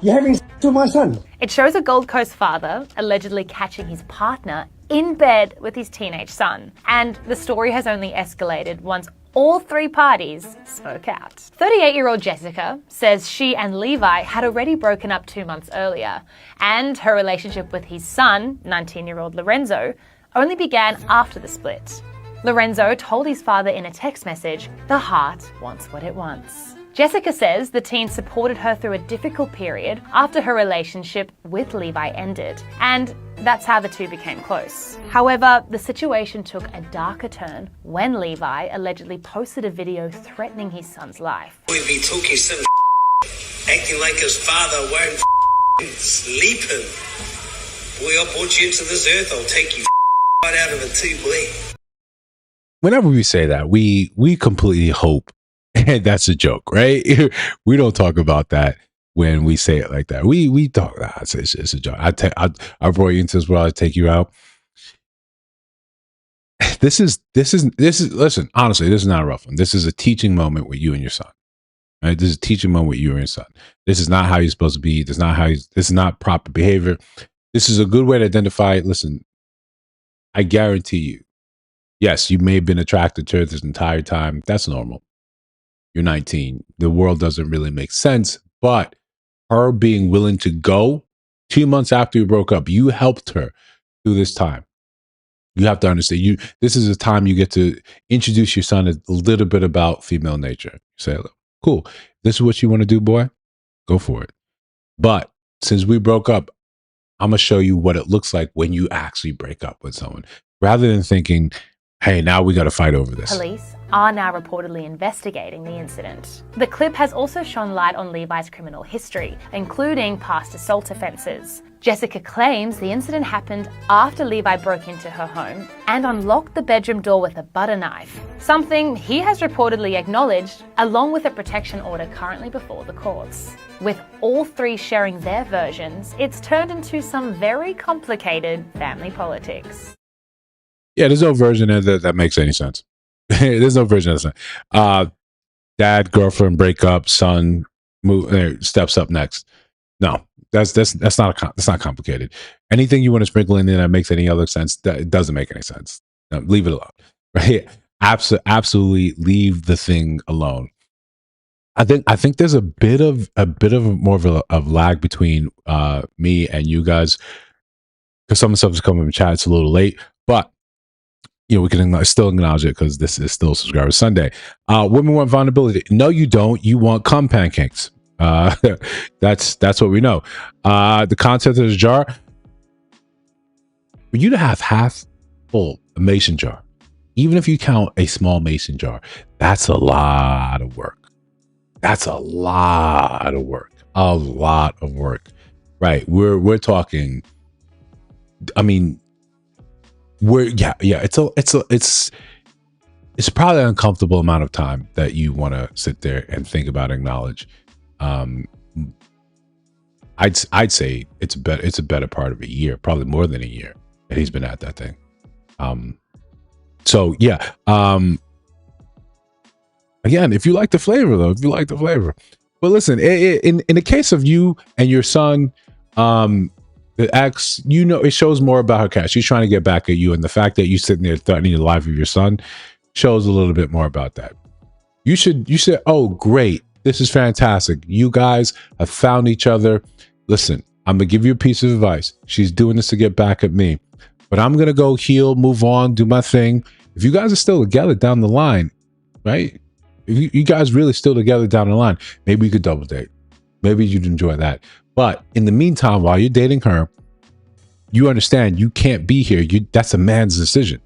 You're having with my son. It shows a Gold Coast father allegedly catching his partner in bed with his teenage son. And the story has only escalated once all three parties spoke out. 38-year-old Jessica says she and Levi had already broken up 2 months earlier, and her relationship with his son, 19-year-old Lorenzo, only began after the split. Lorenzo told his father in a text message, "The heart wants what it wants." Jessica says the teen supported her through a difficult period after her relationship with Levi ended, and that's how the two became close. However, the situation took a darker turn when Levi allegedly posted a video threatening his son's life. We've been talking some acting like his father won't sleeping. Boy, I brought you into this earth, I'll take you right out of it too, boy. Whenever we say that, we completely hope and that's a joke, right? We don't talk about that when we say it like that. We talk. It's a joke. I brought you into this world. I take you out. This is. Listen, honestly, this is not a rough one. This is a teaching moment with you and your son. Right? This is a teaching moment with you and your son. This is not how you're supposed to be. This is not proper behavior. This is a good way to identify. Listen, I guarantee you, yes, you may have been attracted to her this entire time. That's normal. You're 19. The world doesn't really make sense, but her being willing to go 2 months after you broke up, you helped her through this time. You have to understand, this is a time you get to introduce your son a little bit about female nature. You say, cool, this is what you want to do, boy, go for it. But since we broke up, I'm going to show you what it looks like when you actually break up with someone, rather than thinking, hey, now we got to fight over this. Police are now reportedly investigating the incident. The clip has also shone light on Levi's criminal history, including past assault offences. Jessica claims the incident happened after Levi broke into her home and unlocked the bedroom door with a butter knife, something he has reportedly acknowledged, along with a protection order currently before the courts. With all three sharing their versions, it's turned into some very complicated family politics. Yeah, there's no version of that makes any sense. There's no version of that. Dad, girlfriend, break up, son steps up next. No, that's not complicated. Anything you want to sprinkle in there that makes any other sense, that it doesn't make any sense. No, leave it alone. Right? Absolutely leave the thing alone. I think there's a bit of more of lag between me and you guys, because some of the stuff is coming in chat. It's a little late, but we can still acknowledge it because this is still Subscriber Sunday. Women want vulnerability. No, you don't. You want cum pancakes. That's what we know. The concept of the jar, for you to have half full a mason jar, even if you count a small mason jar, that's a lot of work. That's a lot of work. A lot of work. Right. We're talking, I mean, it's probably an uncomfortable amount of time that you want to sit there and think about, acknowledge. I'd say it's a better part of a year, probably more than a year that he's been at that thing. So yeah. Again, if you like the flavor, but listen, in the case of you and your son, the ex, it shows more about her cat. She's trying to get back at you, and the fact that you sitting there threatening the life of your son shows a little bit more about that. You should, oh, great, this is fantastic. You guys have found each other. Listen, I'm gonna give you a piece of advice. She's doing this to get back at me, but I'm gonna go heal, move on, do my thing. If you guys are still together down the line, right? If you guys really still together down the line, maybe you could double date. Maybe you'd enjoy that. But in the meantime, while you're dating her, you understand you can't be here. That's a man's decision,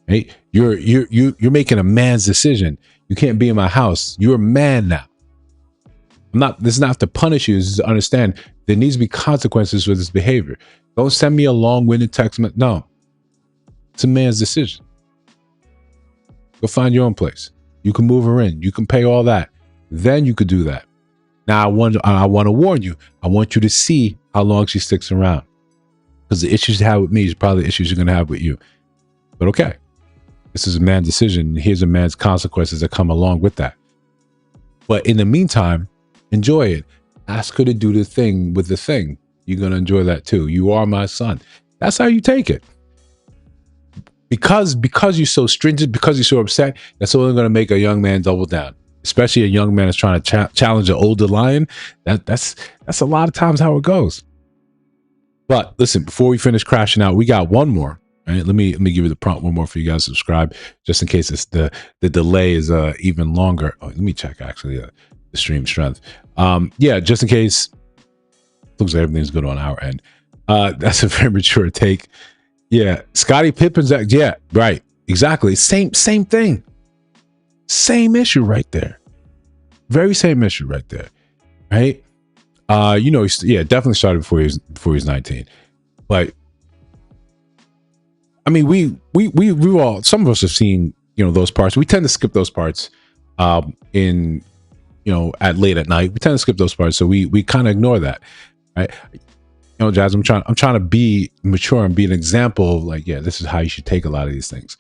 right? You're making a man's decision. You can't be in my house. You're a man now. This is not to punish you. This is to understand there needs to be consequences for this behavior. Don't send me a long-winded text. No, it's a man's decision. Go find your own place. You can move her in. You can pay all that. Then you could do that. Now, I want to warn you. I want you to see how long she sticks around. Because the issues you have with me is probably the issues you're going to have with you. But okay. This is a man's decision. Here's a man's consequences that come along with that. But in the meantime, enjoy it. Ask her to do the thing with the thing. You're going to enjoy that too. You are my son. That's how you take it. Because you're so stringent, because you're so upset, that's only going to make a young man double down. Especially a young man is trying to challenge an older lion. That's a lot of times how it goes. But listen, before we finish crashing out, we got one more. Right? Let me give you the prompt one more for you guys to subscribe, just in case the delay is even longer. Oh, let me check actually the stream strength. Yeah, just in case. Looks like everything's good on our end. That's a very mature take. Yeah, Scottie Pippen's act. Yeah, right. Exactly. Same thing. Same issue right there. Very same issue right there. Right? Definitely started before he was 19. But I mean, we all, some of us have seen, those parts. We tend to skip those parts at late at night. We tend to skip those parts. So we kind of ignore that. Right? Jazz, I'm trying to be mature and be an example of this is how you should take a lot of these things.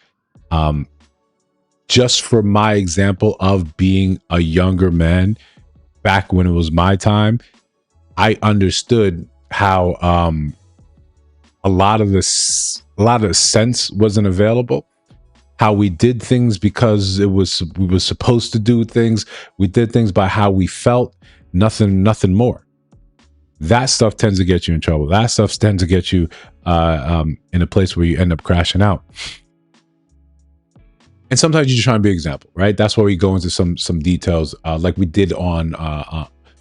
Just for my example of being a younger man back when it was my time, I understood how a lot of this a lot of sense wasn't available. How we did things because we were supposed to do things. We did things by how we felt. Nothing more. That stuff tends to get you in trouble. That stuff tends to get you in a place where you end up crashing out. And sometimes you just try and be an example, right? That's why we go into some details, like we did on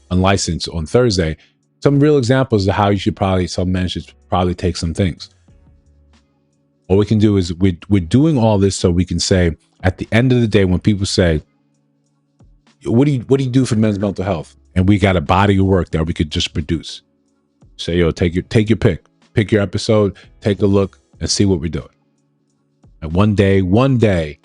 Unlicensed on Thursday. Some real examples of how some men should probably take some things. What we can do is we're doing all this so we can say, at the end of the day, when people say, what do you do for men's mental health? And we got a body of work that we could just produce. Say, yo, take your pick your episode, take a look and see what we're doing. And one day,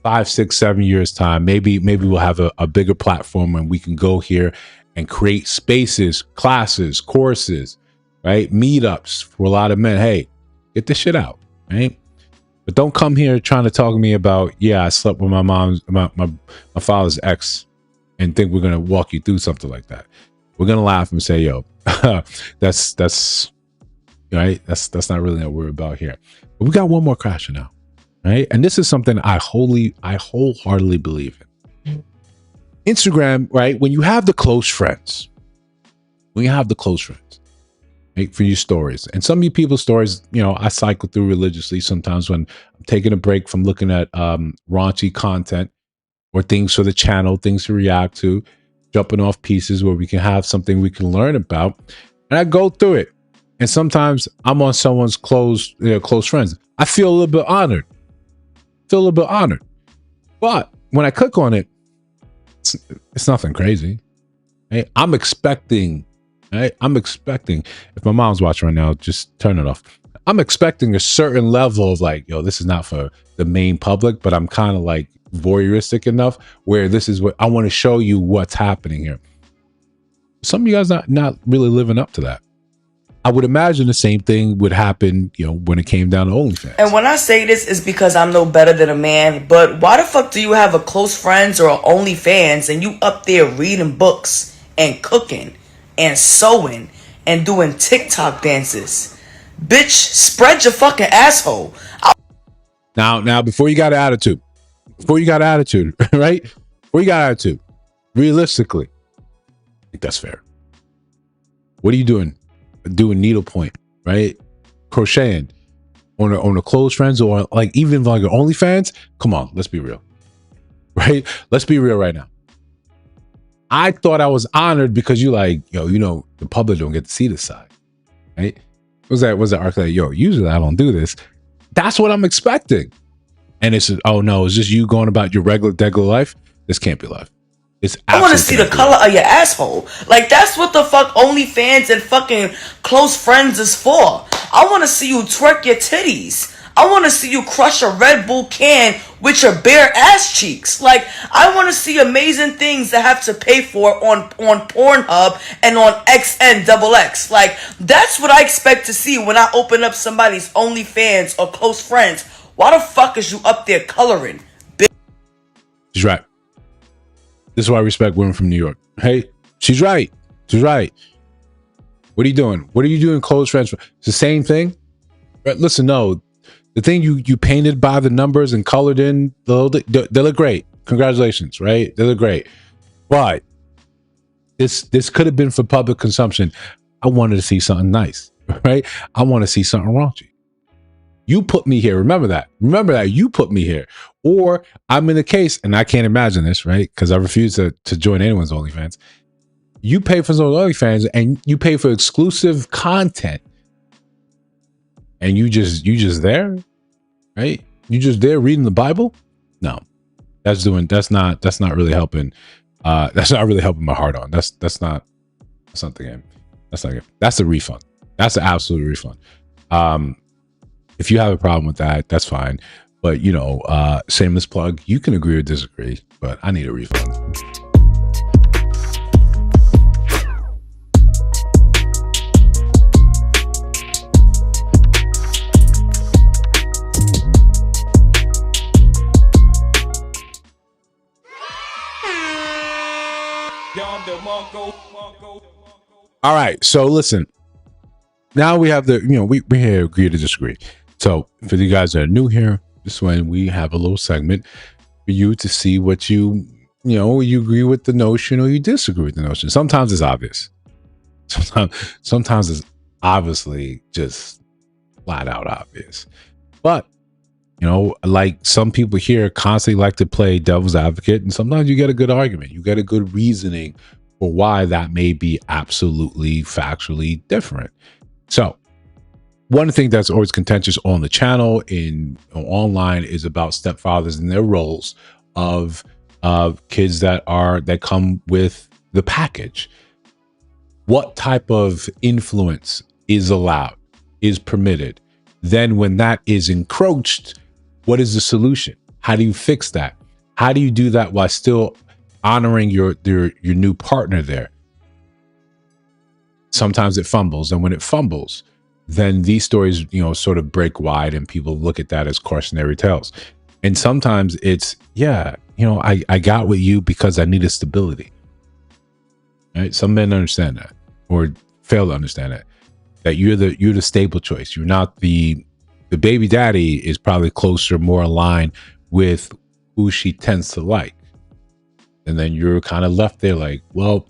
5, 6, 7 years time, maybe we'll have a bigger platform and we can go here and create spaces, classes, courses, right? Meetups for a lot of men. Hey, get this shit out, right? But don't come here trying to talk to me about, yeah, I slept with my father's ex, and think we're gonna walk you through something like that. We're gonna laugh and say, yo, that's right. That's not really what we're about here. But we got one more crasher now, right? And this is something I wholeheartedly believe in. Instagram, right? When you have the close friends, right, for your stories, and some of you people's stories, I cycle through religiously sometimes when I'm taking a break from looking at raunchy content or things for the channel, things to react to, jumping off pieces where we can have something we can learn about. And I go through it. And sometimes I'm on someone's close friends. I feel a little bit honored. But when I click on it, it's nothing crazy. Right? I'm expecting, if my mom's watching right now, just turn it off. I'm expecting a certain level of like, yo, this is not for the main public, but I'm kind of like voyeuristic enough where this is what I want to show you what's happening here. Some of you guys not really living up to that. I would imagine the same thing would happen, when it came down to OnlyFans. And when I say this, it's because I'm no better than a man. But why the fuck do you have a close friends or OnlyFans and you up there reading books and cooking and sewing and doing TikTok dances? Bitch, spread your fucking asshole. Now, before you got an attitude, right? Before you got attitude, realistically, I think that's fair. What are you doing? Doing needlepoint, right? Crocheting on a close friends, or like even like your OnlyFans. Come on, let's be real, right? Let's be real right now. I thought I was honored because you like, the public don't get to see this side, right? Was that arc like, usually I don't do this. That's what I'm expecting. And it's, oh no, it's just you going about your regular life. This can't be life. I want to see the color of your asshole. Like, that's what the fuck OnlyFans and fucking close friends is for. I want to see you twerk your titties. I want to see you crush a Red Bull can with your bare ass cheeks. Like, I want to see amazing things that have to pay for on Pornhub and on XNXX. Like, that's what I expect to see when I open up somebody's OnlyFans or close friends. Why the fuck is you up there coloring? She's right. This is why I respect women from New York. Hey, she's right. What are you doing? What are you doing close friends for? It's the same thing. Right? Listen, no. The thing you painted by the numbers and colored in, they look great. Congratulations, right? They look great. But this could have been for public consumption. I wanted to see something nice, right? I want to see something raunchy. You put me here. Remember that. You put me here. Or I'm in a case, and I can't imagine this, right? Because I refuse to join anyone's OnlyFans. You pay for some OnlyFans, and you pay for exclusive content, and you just there, right? You just there reading the Bible? No, that's not really helping. That's not really helping my heart on. That's not the game. That's not good. That's a refund. That's an absolute refund. If you have a problem with that, that's fine. But, shameless plug, you can agree or disagree, but I need a refund. All right. So listen, now we have we're here agree to disagree. So for you guys that are new here, this is when we have a little segment for you to see what you agree with the notion or you disagree with the notion. Sometimes it's obvious. Sometimes it's obviously just flat out obvious. But, like some people here constantly like to play devil's advocate, and sometimes you get a good argument. You get a good reasoning for why that may be absolutely factually different. So one thing that's always contentious on the channel online is about stepfathers and their roles of kids that come with the package. What type of influence is allowed, is permitted? Then when that is encroached, what is the solution? How do you fix that? How do you do that while still honoring your new partner there? Sometimes it fumbles, and when it fumbles, then these stories, sort of break wide and people look at that as cautionary tales. And sometimes it's, I got with you because I needed stability. Right? Some men understand that or fail to understand that you're the stable choice. You're not the baby daddy is probably closer, more aligned with who she tends to like. And then you're kind of left there like, well,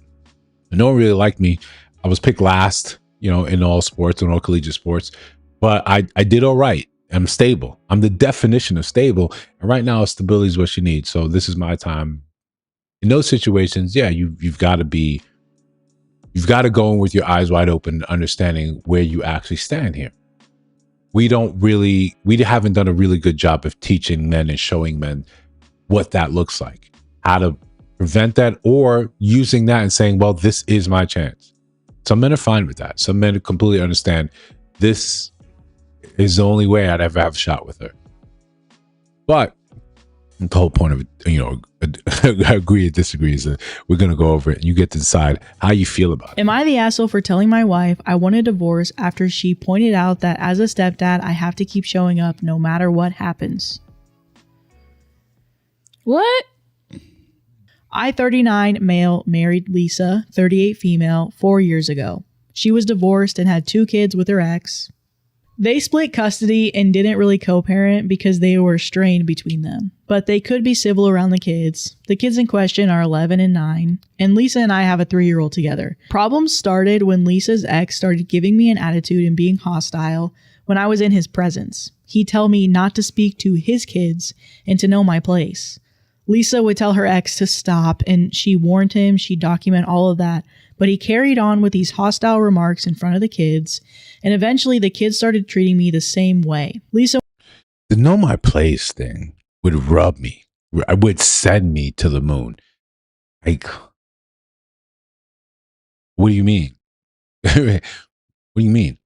no one really liked me. I was picked last, in all sports and all collegiate sports, but I did all right. I'm stable. I'm the definition of stable. And right now stability is what she needs. So this is my time. In those situations, you've got to go in with your eyes wide open, understanding where you actually stand here. We haven't done a really good job of teaching men and showing men what that looks like, how to prevent that, or using that and saying, well, this is my chance. Some men are fine with that. Some men completely understand this is the only way I'd ever have a shot with her. But the whole point of agree or disagree is that we're going to go over it and you get to decide how you feel about it. Am I the asshole for telling my wife I want a divorce after she pointed out that as a stepdad, I have to keep showing up no matter what happens? What? I, 39 male, married Lisa, 38 female, 4 years ago. She was divorced and had 2 kids with her ex. They split custody and didn't really co-parent because they were strained between them. But they could be civil around the kids. The kids in question are 11 and 9, and Lisa and I have a 3-year-old together. Problems started when Lisa's ex started giving me an attitude and being hostile when I was in his presence. He'd tell me not to speak to his kids and to know my place. Lisa would tell her ex to stop, and she warned him, she'd document all of that, but he carried on with these hostile remarks in front of the kids, and eventually the kids started treating me the same way. Lisa, the know my place thing would rub me. It would send me to the moon. Like, what do you mean? What do you mean?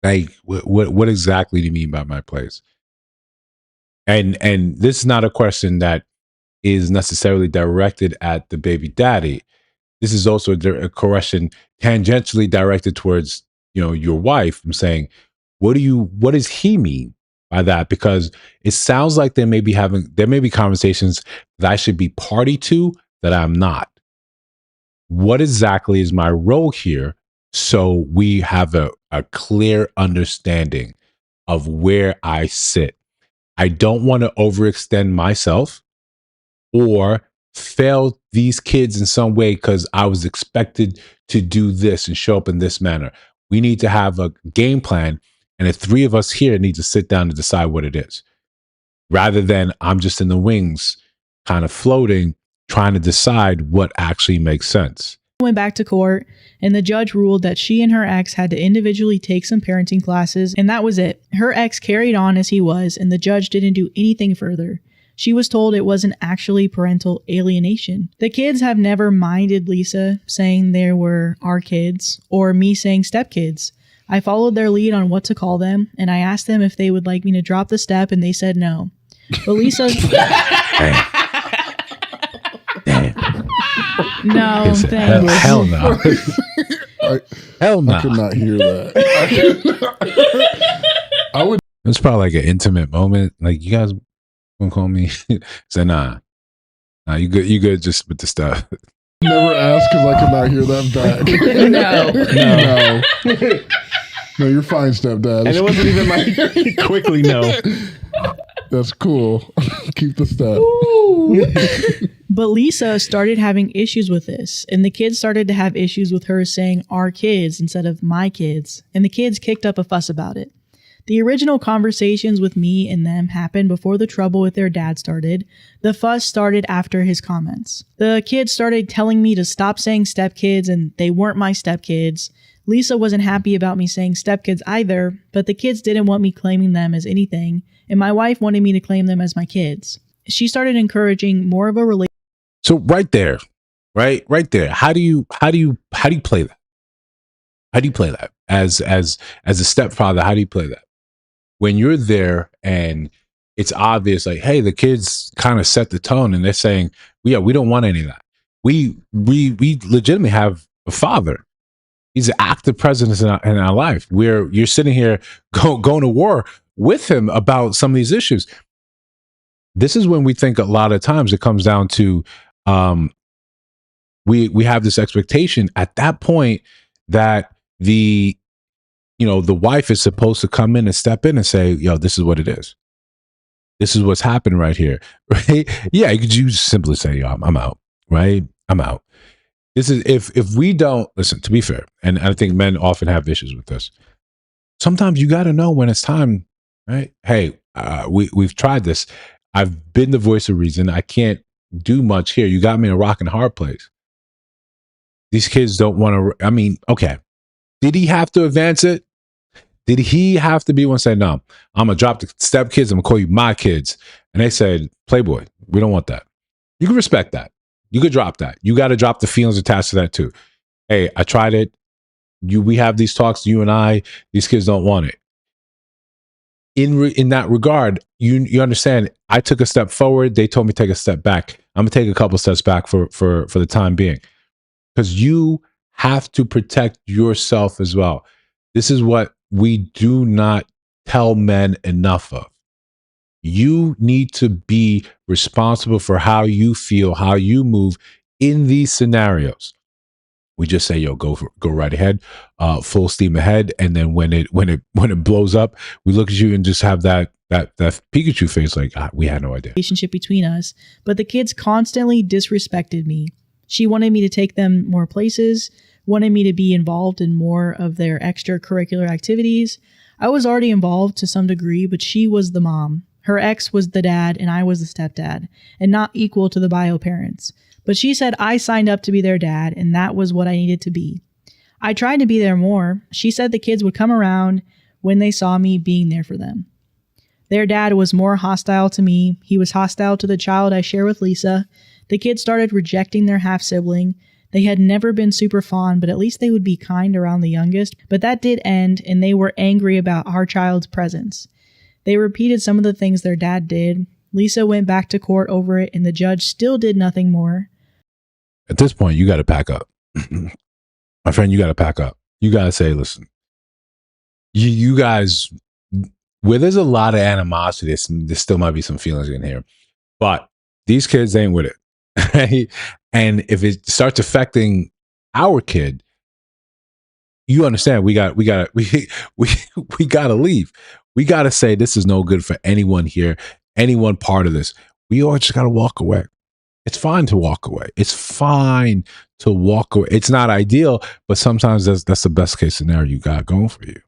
Like, what exactly do you mean by my place? And this is not a question that is necessarily directed at the baby daddy. This is also a question tangentially directed towards, your wife. I'm saying, what does he mean by that? Because it sounds like there may be conversations that I should be party to that I'm not. What exactly is my role here? So we have a clear understanding of where I sit. I don't want to overextend myself or fail these kids in some way because I was expected to do this and show up in this manner. We need to have a game plan, and the 3 of us here need to sit down and decide what it is, rather than I'm just in the wings, kind of floating, trying to decide what actually makes sense. went back to court, and the judge ruled that she and her ex had to individually take some parenting classes, and that was it. Her ex carried on as he was, and the judge didn't do anything further. She was told it wasn't actually parental alienation. The kids have never minded Lisa saying they were our kids, or me saying stepkids. I followed their lead on what to call them, and I asked them if they would like me to drop the step, and they said no. But Lisa... No, thanks. Hell no. Hell no. I could not hear that. I would. It's probably like an intimate moment. Like, you guys gonna call me? Say nah. Nah, you good. You good just with the stuff. Never asked because I could not hear that back. No. No, you're fine, stepdad. And it wasn't even like quickly no. That's cool. Keep the step. But Lisa started having issues with this, and the kids started to have issues with her saying our kids instead of my kids, and the kids kicked up a fuss about it. The original conversations with me and them happened before the trouble with their dad started. The fuss started after his comments. The kids started telling me to stop saying stepkids, and they weren't my stepkids. Lisa wasn't happy about me saying stepkids either, but the kids didn't want me claiming them as anything, and my wife wanted me to claim them as my kids. She started encouraging more of a relationship. So right there, right there. How do you play that? How do you play that as a stepfather? How do you play that when you're there and it's obvious? Like, hey, the kids kind of set the tone, and they're saying, "Yeah, we don't want any of that. We legitimately have a father. He's an active presence in our life. You're sitting here going to war with him about some of these issues." This is when we think a lot of times it comes down to we have this expectation at that point that the wife is supposed to come in and step in and say, "Yo, this is what it is. This is what's happening right here." Right? Yeah, you simply say, "Yo, I'm out." Right? I'm out. This is if we don't listen. To be fair, and I think men often have issues with this. Sometimes you got to know when it's time. Right? Hey, we've tried this. I've been the voice of reason. I can't do much here. You got me in a rock and a hard place. These kids don't want to. I mean, okay. Did he have to advance it? Did he have to be one say, "No, I'm gonna drop the stepkids. I'm gonna call you my kids"? And they said, "Playboy, we don't want that." You can respect that. You could drop that. You got to drop the feelings attached to that too. Hey, I tried it. We have these talks. You and I. These kids don't want it. In that regard, you understand. I took a step forward. They told me to take a step back. I'm gonna take a couple steps back for the time being, because you have to protect yourself as well. This is what we do not tell men enough of. You need to be responsible for how you feel, how you move in these scenarios. We just say, "Yo, go right ahead, full steam ahead." And then when it blows up, we look at you and just have that Pikachu face, like, we had no idea. Relationship between us, but the kids constantly disrespected me. She wanted me to take them more places, wanted me to be involved in more of their extracurricular activities. I was already involved to some degree, but she was the mom. Her ex was the dad, and I was the stepdad, and not equal to the bio parents. But she said I signed up to be their dad, and that was what I needed to be. I tried to be there more. She said the kids would come around when they saw me being there for them. Their dad was more hostile to me. He was hostile to the child I share with Lisa. The kids started rejecting their half-sibling. They had never been super fond, but at least they would be kind around the youngest. But that did end, and they were angry about our child's presence. They repeated some of the things their dad did. Lisa went back to court over it, and the judge still did nothing more. At this point, you got to pack up. My friend, you got to pack up. You got to say, listen, you guys, where there's a lot of animosity, there still might be some feelings in here. But these kids ain't with it. Right? And if it starts affecting our kid, you understand we got to leave. We got to say this is no good for anyone here, anyone part of this. We all just got to walk away. It's fine to walk away. It's fine to walk away. It's not ideal, but sometimes that's the best case scenario you got going for you.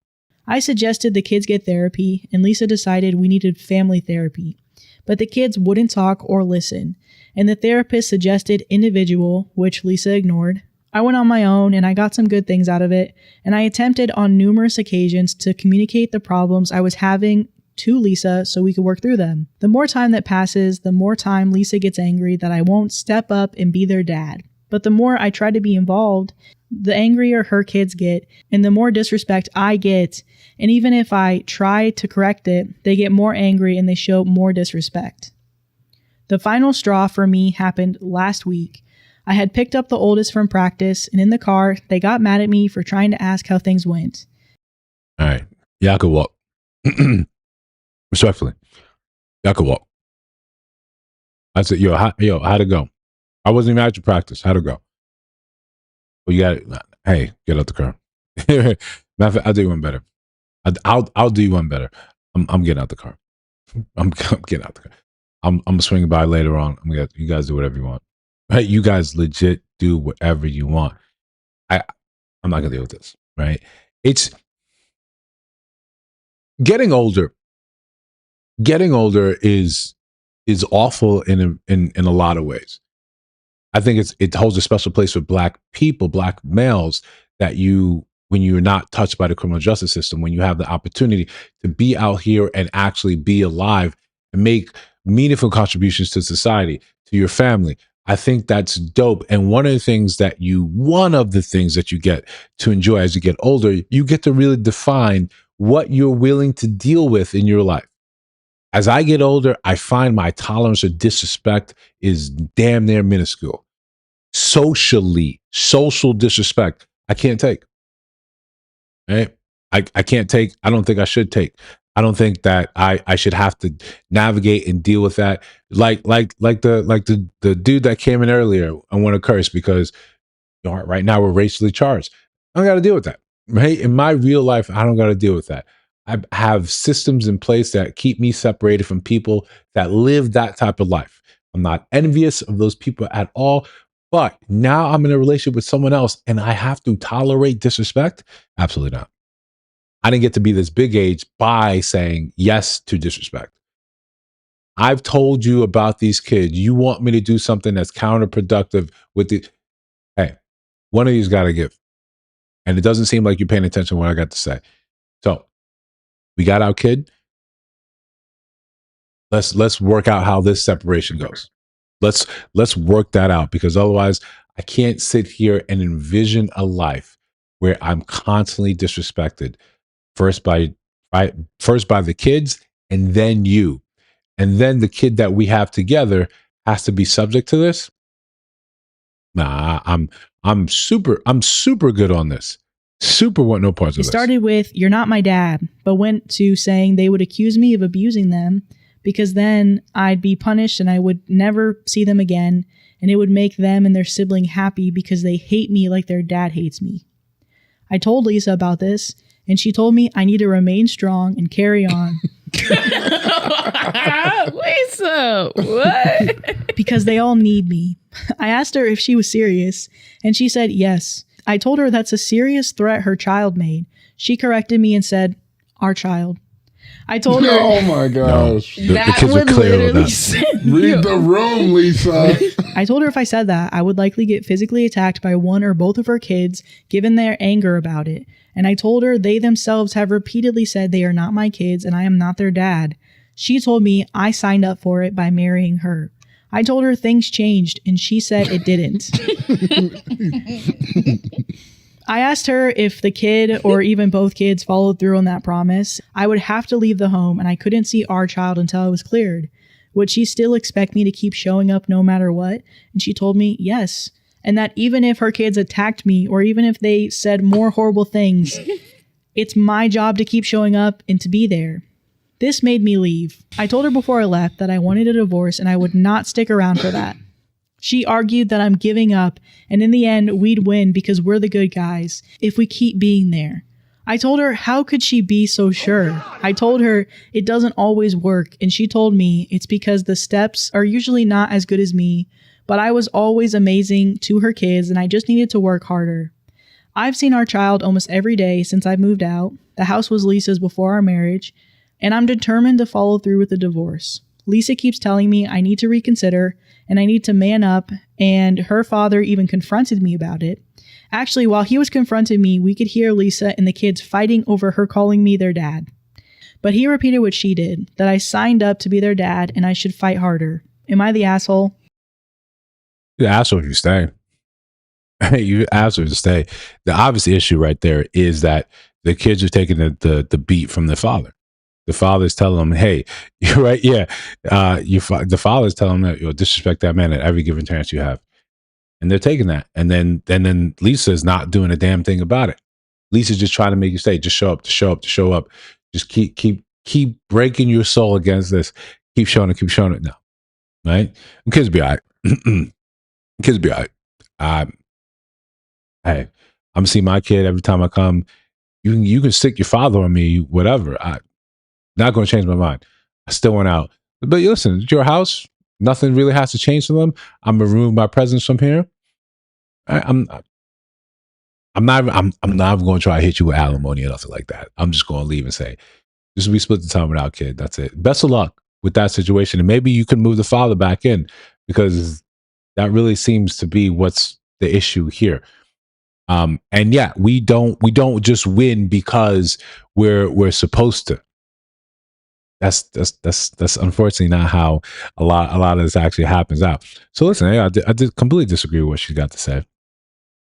I suggested the kids get therapy, and Lisa decided we needed family therapy. But the kids wouldn't talk or listen, and the therapist suggested individual, which Lisa ignored. I went on my own, and I got some good things out of it, and I attempted on numerous occasions to communicate the problems I was having to Lisa so we could work through them. The more time that passes, the more time Lisa gets angry that I won't step up and be their dad. But the more I try to be involved, the angrier her kids get, and the more disrespect I get. And even if I try to correct it, they get more angry and they show more disrespect. The final straw for me happened last week. I had picked up the oldest from practice, and in the car, they got mad at me for trying to ask how things went. All right. Y'all could walk. Respectfully. Y'all could walk. I said, how'd it go? I wasn't even at your practice. How'd it go? Well, you got it. Hey, get out the car. Matter of fact, I'll do one better. I'll do you one better. I'm getting out the car. I'm getting out the car. I'm swinging by later on. You guys do whatever you want. Right? You guys legit do whatever you want. I'm not gonna deal with this. Right? It's getting older. Getting older is awful in a lot of ways. I think it holds a special place for Black people, Black males, that when you're not touched by the criminal justice system, when you have the opportunity to be out here and actually be alive and make meaningful contributions to society, to your family. I think that's dope. And one of the things that you get to enjoy as you get older, you get to really define what you're willing to deal with in your life. As I get older, I find my tolerance of disrespect is damn near minuscule. Social disrespect, I can't take. Right? I can't take. I don't think I should take. I don't think that I should have to navigate and deal with that. Like the dude that came in earlier, I want to curse because right now we're racially charged. I don't got to deal with that. Right? In my real life, I don't got to deal with that. I have systems in place that keep me separated from people that live that type of life. I'm not envious of those people at all. But now I'm in a relationship with someone else and I have to tolerate disrespect? Absolutely not. I didn't get to be this big age by saying yes to disrespect. I've told you about these kids. You want me to do something that's counterproductive with the, hey, one of these got to give. And it doesn't seem like you're paying attention to what I got to say. So we got our kid. Let's work out how this separation goes. Let's work that out, because otherwise I can't sit here and envision a life where I'm constantly disrespected, first by the kids and then you. And then the kid that we have together has to be subject to this. Nah, I'm super good on this. Super want no parts of It this. started with, "You're not my dad," but went to saying they would accuse me of abusing them because then I'd be punished and I would never see them again, and it would make them and their sibling happy because they hate me like their dad hates me. I told Lisa about this, and she told me I need to remain strong and carry on. Lisa, what? Because they all need me. I asked her if she was serious, and she said yes. I told her that's a serious threat her child made. She corrected me and said, "Our child." I told her. Oh my gosh. The kids are clear with that. Read the room, Lisa. I told her if I said that, I would likely get physically attacked by one or both of her kids, given their anger about it. And I told her they themselves have repeatedly said they are not my kids and I am not their dad. She told me I signed up for it by marrying her. I told her things changed, and she said it didn't. I asked her if the kid or even both kids followed through on that promise. I would have to leave the home, and I couldn't see our child until I was cleared. Would she still expect me to keep showing up no matter what? And she told me yes. And that even if her kids attacked me, or even if they said more horrible things, it's my job to keep showing up and to be there. This made me leave. I told her before I left that I wanted a divorce and I would not stick around for that. She argued that I'm giving up, and in the end, we'd win because we're the good guys if we keep being there. I told her, how could she be so sure? I told her it doesn't always work, and she told me it's because the steps are usually not as good as me, but I was always amazing to her kids and I just needed to work harder. I've seen our child almost every day since I moved out. The house was Lisa's before our marriage, and I'm determined to follow through with the divorce. Lisa keeps telling me I need to reconsider and I need to man up, and her father even confronted me about it. Actually, while he was confronting me, we could hear Lisa and the kids fighting over her calling me their dad. But he repeated what she did, that I signed up to be their dad and I should fight harder. Am I the asshole? The asshole if you stay. You asshole to stay. The obvious issue right there is that the kids are taking the beat from their father. The father's telling them, "Hey, you're right. Yeah, the father's telling them that you'll disrespect that man at every given chance you have," and they're taking that. And then Lisa's not doing a damn thing about it. Lisa's just trying to make you stay. Just show up, to show up, to show up. Just keep breaking your soul against this. Keep showing it now. Right? And kids be all right. Kids be all right. Hey, I'm seeing my kid every time I come. You can stick your father on me, whatever. I'm not going to change my mind. I still went out. But listen, it's your house. Nothing really has to change for them. I'm going to remove my presence from here. I'm not going to try to hit you with alimony or nothing like that. I'm just going to leave and say, just we split the time without kid. That's it. Best of luck with that situation. And maybe you can move the father back in, because that really seems to be what's the issue here. And yeah, we don't just win because we're supposed to. That's unfortunately not how a lot of this actually happens out. So listen, I did completely disagree with what she got to say.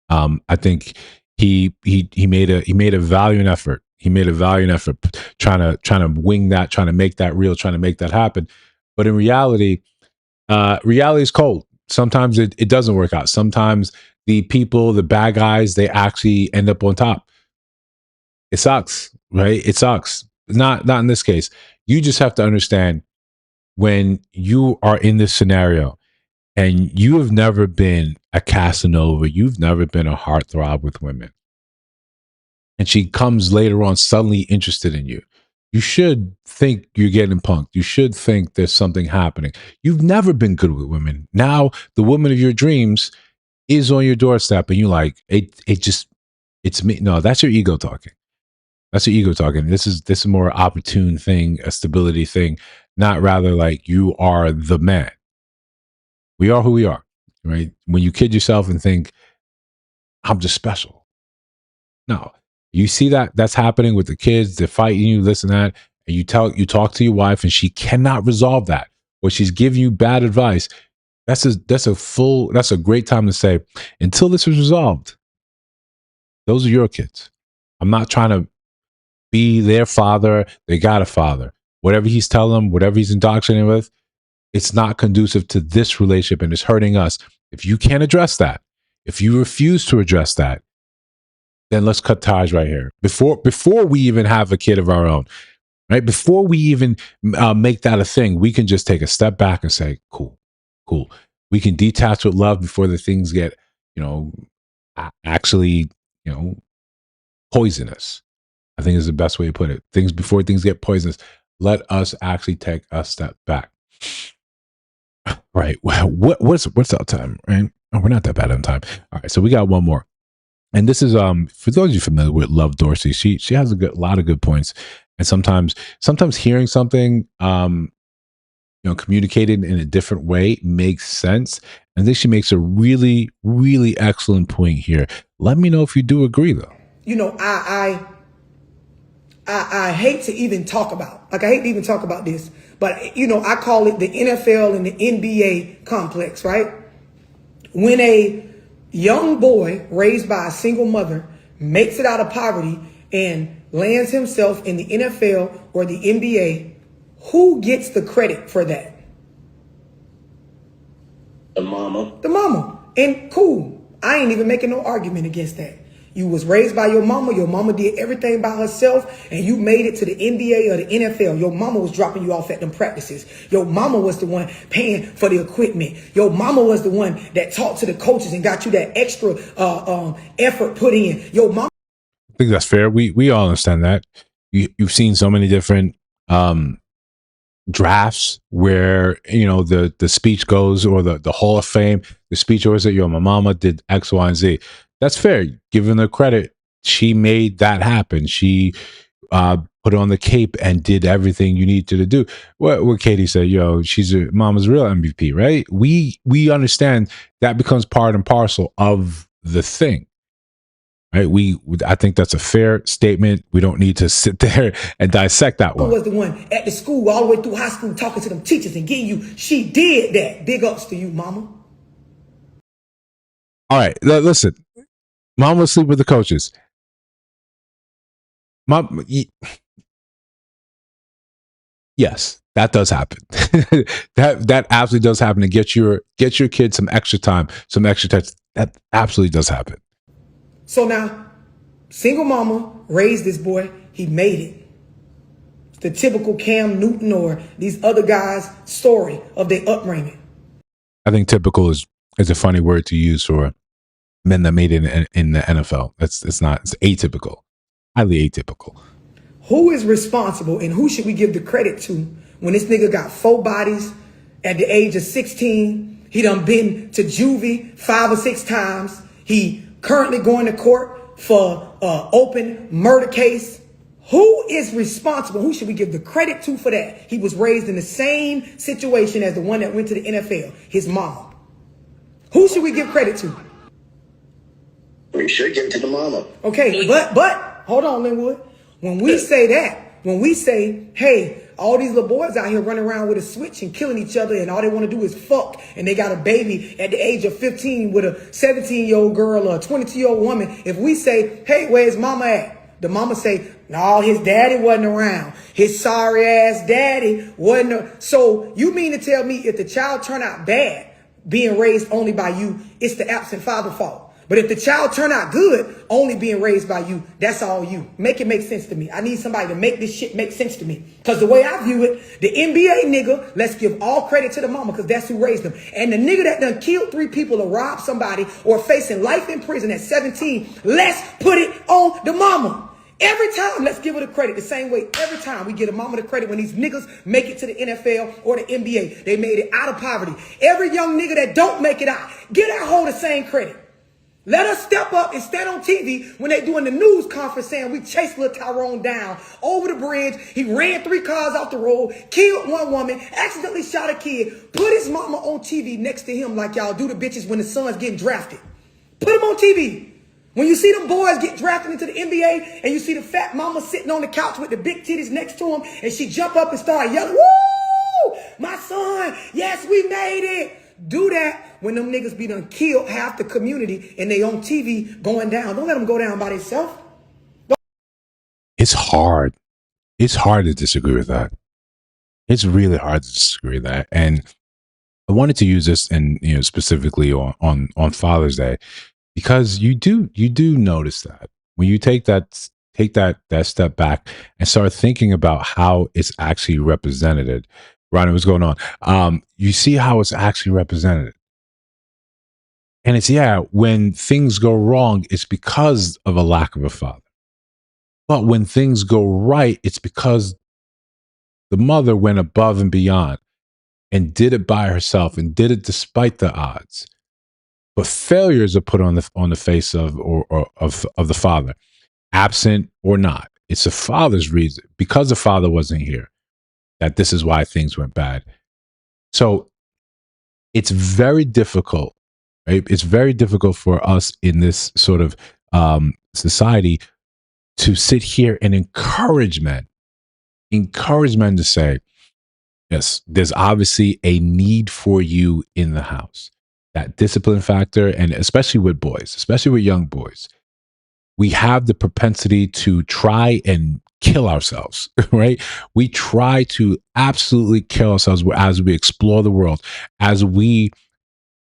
I think he made a valiant effort. He made a valiant effort trying to wing that, trying to make that real, trying to make that happen. But in reality, reality is cold. Sometimes it doesn't work out. Sometimes the people, the bad guys, they actually end up on top. It sucks, right? It sucks. Not in this case. You just have to understand, when you are in this scenario and you have never been a Casanova, you've never been a heartthrob with women, and she comes later on suddenly interested in you, you should think you're getting punked. You should think there's something happening. You've never been good with women. Now the woman of your dreams is on your doorstep, and you're like, it's me. No, that's your ego talking. That's your ego talking. This is a more opportune thing, a stability thing, not rather like you are the man. We are who we are, right? When you kid yourself and think, I'm just special. No, you see that's happening with the kids. They're fighting you, this and that, and you talk to your wife, and she cannot resolve that, or she's giving you bad advice. That's a great time to say, until this is resolved, those are your kids. I'm not trying to be their father. They got a father. Whatever he's telling them, whatever he's indoctrinating with, it's not conducive to this relationship, and it's hurting us. If you can't address that, if you refuse to address that, then let's cut ties right here. Before we even have a kid of our own, right? Before we even make that a thing, we can just take a step back and say, cool. We can detach with love before the things get, actually, poisonous. I think is the best way to put it. Before things get poisonous, let us actually take a step back. Right. Well, what's our time? Right. Oh, we're not that bad on time. All right. So we got one more. And this is for those of you familiar with Love Dorsey, she has a lot of good points. And sometimes hearing something communicated in a different way makes sense. And I think she makes a really, really excellent point here. Let me know if you do agree, though. I hate to even talk about, this, but I call it the NFL and the NBA complex, right? When a young boy raised by a single mother makes it out of poverty and lands himself in the NFL or the NBA, who gets the credit for that? The mama. The mama. And cool, I ain't even making no argument against that. You was raised by your mama did everything by herself, and you made it to the NBA or the NFL. Your mama was dropping you off at them practices. Your mama was the one paying for the equipment. Your mama was the one that talked to the coaches and got you that extra effort put in. Your mama. I think that's fair. We all understand that. You've seen so many different drafts where the speech goes, or the Hall of Fame, the speech always that my mama did X, Y, and Z. That's fair. Given the credit, she made that happen. She put on the cape and did everything you needed to do. What Katie said, she's mama's real MVP, right? We understand that becomes part and parcel of the thing, right? I think that's a fair statement. We don't need to sit there and dissect that one. Was the one at the school all the way through high school talking to them teachers and getting you. She did that. Big ups to you, mama. All right, listen. Mom will sleep with the coaches. Yes, that does happen. that absolutely does happen. To get your kid some extra time, some extra touch. That absolutely does happen. So now, single mama raised this boy. He made it. It's the typical Cam Newton or these other guys' story of their upbringing. I think typical is a funny word to use for men that made it in the NFL. It's atypical. highly atypical. Who is responsible and who should we give the credit to when this nigga got 4 bodies at the age of 16? He done been to juvie 5 or 6 times. He currently going to court for open murder case. Who is responsible? Who should we give the credit to for that? He was raised in the same situation as the one that went to the NFL, his mama. Who should we give credit to? We should give it to the mama. Okay, but hold on, Linwood. When we say that, when we say, hey, all these little boys out here running around with a switch and killing each other and all they want to do is fuck, and they got a baby at the age of 15 with a 17-year-old girl or a 22-year-old woman, if we say, hey, where's mama at? The mama say, no, his daddy wasn't around. His sorry ass daddy wasn't. So you mean to tell me if the child turned out bad, being raised only by you, it's the absent father fault? But if the child turn out good, only being raised by you, that's all you. Make it make sense to me. I need somebody to make this shit make sense to me. Because the way I view it, the NBA nigga, let's give all credit to the mama because that's who raised them. And the nigga that done killed 3 people or robbed somebody or facing life in prison at 17, let's put it on the mama. Every time, let's give her the credit the same way. Every time we give a mama the credit when these niggas make it to the NFL or the NBA. They made it out of poverty. Every young nigga that don't make it out, give that hoe the same credit. Let us step up and stand on TV when they doing the news conference saying we chased little Tyrone down over the bridge. He ran 3 cars off the road, killed 1 woman, accidentally shot a kid, put his mama on TV next to him like y'all do the bitches when the son's getting drafted. Put him on TV. When you see them boys get drafted into the NBA and you see the fat mama sitting on the couch with the big titties next to him and she jump up and start yelling, woo, my son, yes, we made it. Do that when them niggas be done killed half the community and they on TV going down. Don't let them go down by themselves. It's hard. It's hard to disagree with that. It's really hard to disagree with that. And I wanted to use this and specifically on Father's Day because you do notice that when you take that step back and start thinking about how it's actually represented. Ronnie, what's going on? You see how it's actually represented. And it's, when things go wrong, it's because of a lack of a father. But when things go right, it's because the mother went above and beyond and did it by herself and did it despite the odds. But failures are put on the face of the father, absent or not. It's the father's reason, because the father wasn't here, that this is why things went bad. So it's very difficult, right? It's very difficult for us in this sort of society to sit here and encourage men to say, yes, there's obviously a need for you in the house. That discipline factor, and especially with boys, especially with young boys, we have the propensity to try and kill ourselves, right? We try to absolutely kill ourselves as we explore the world, as we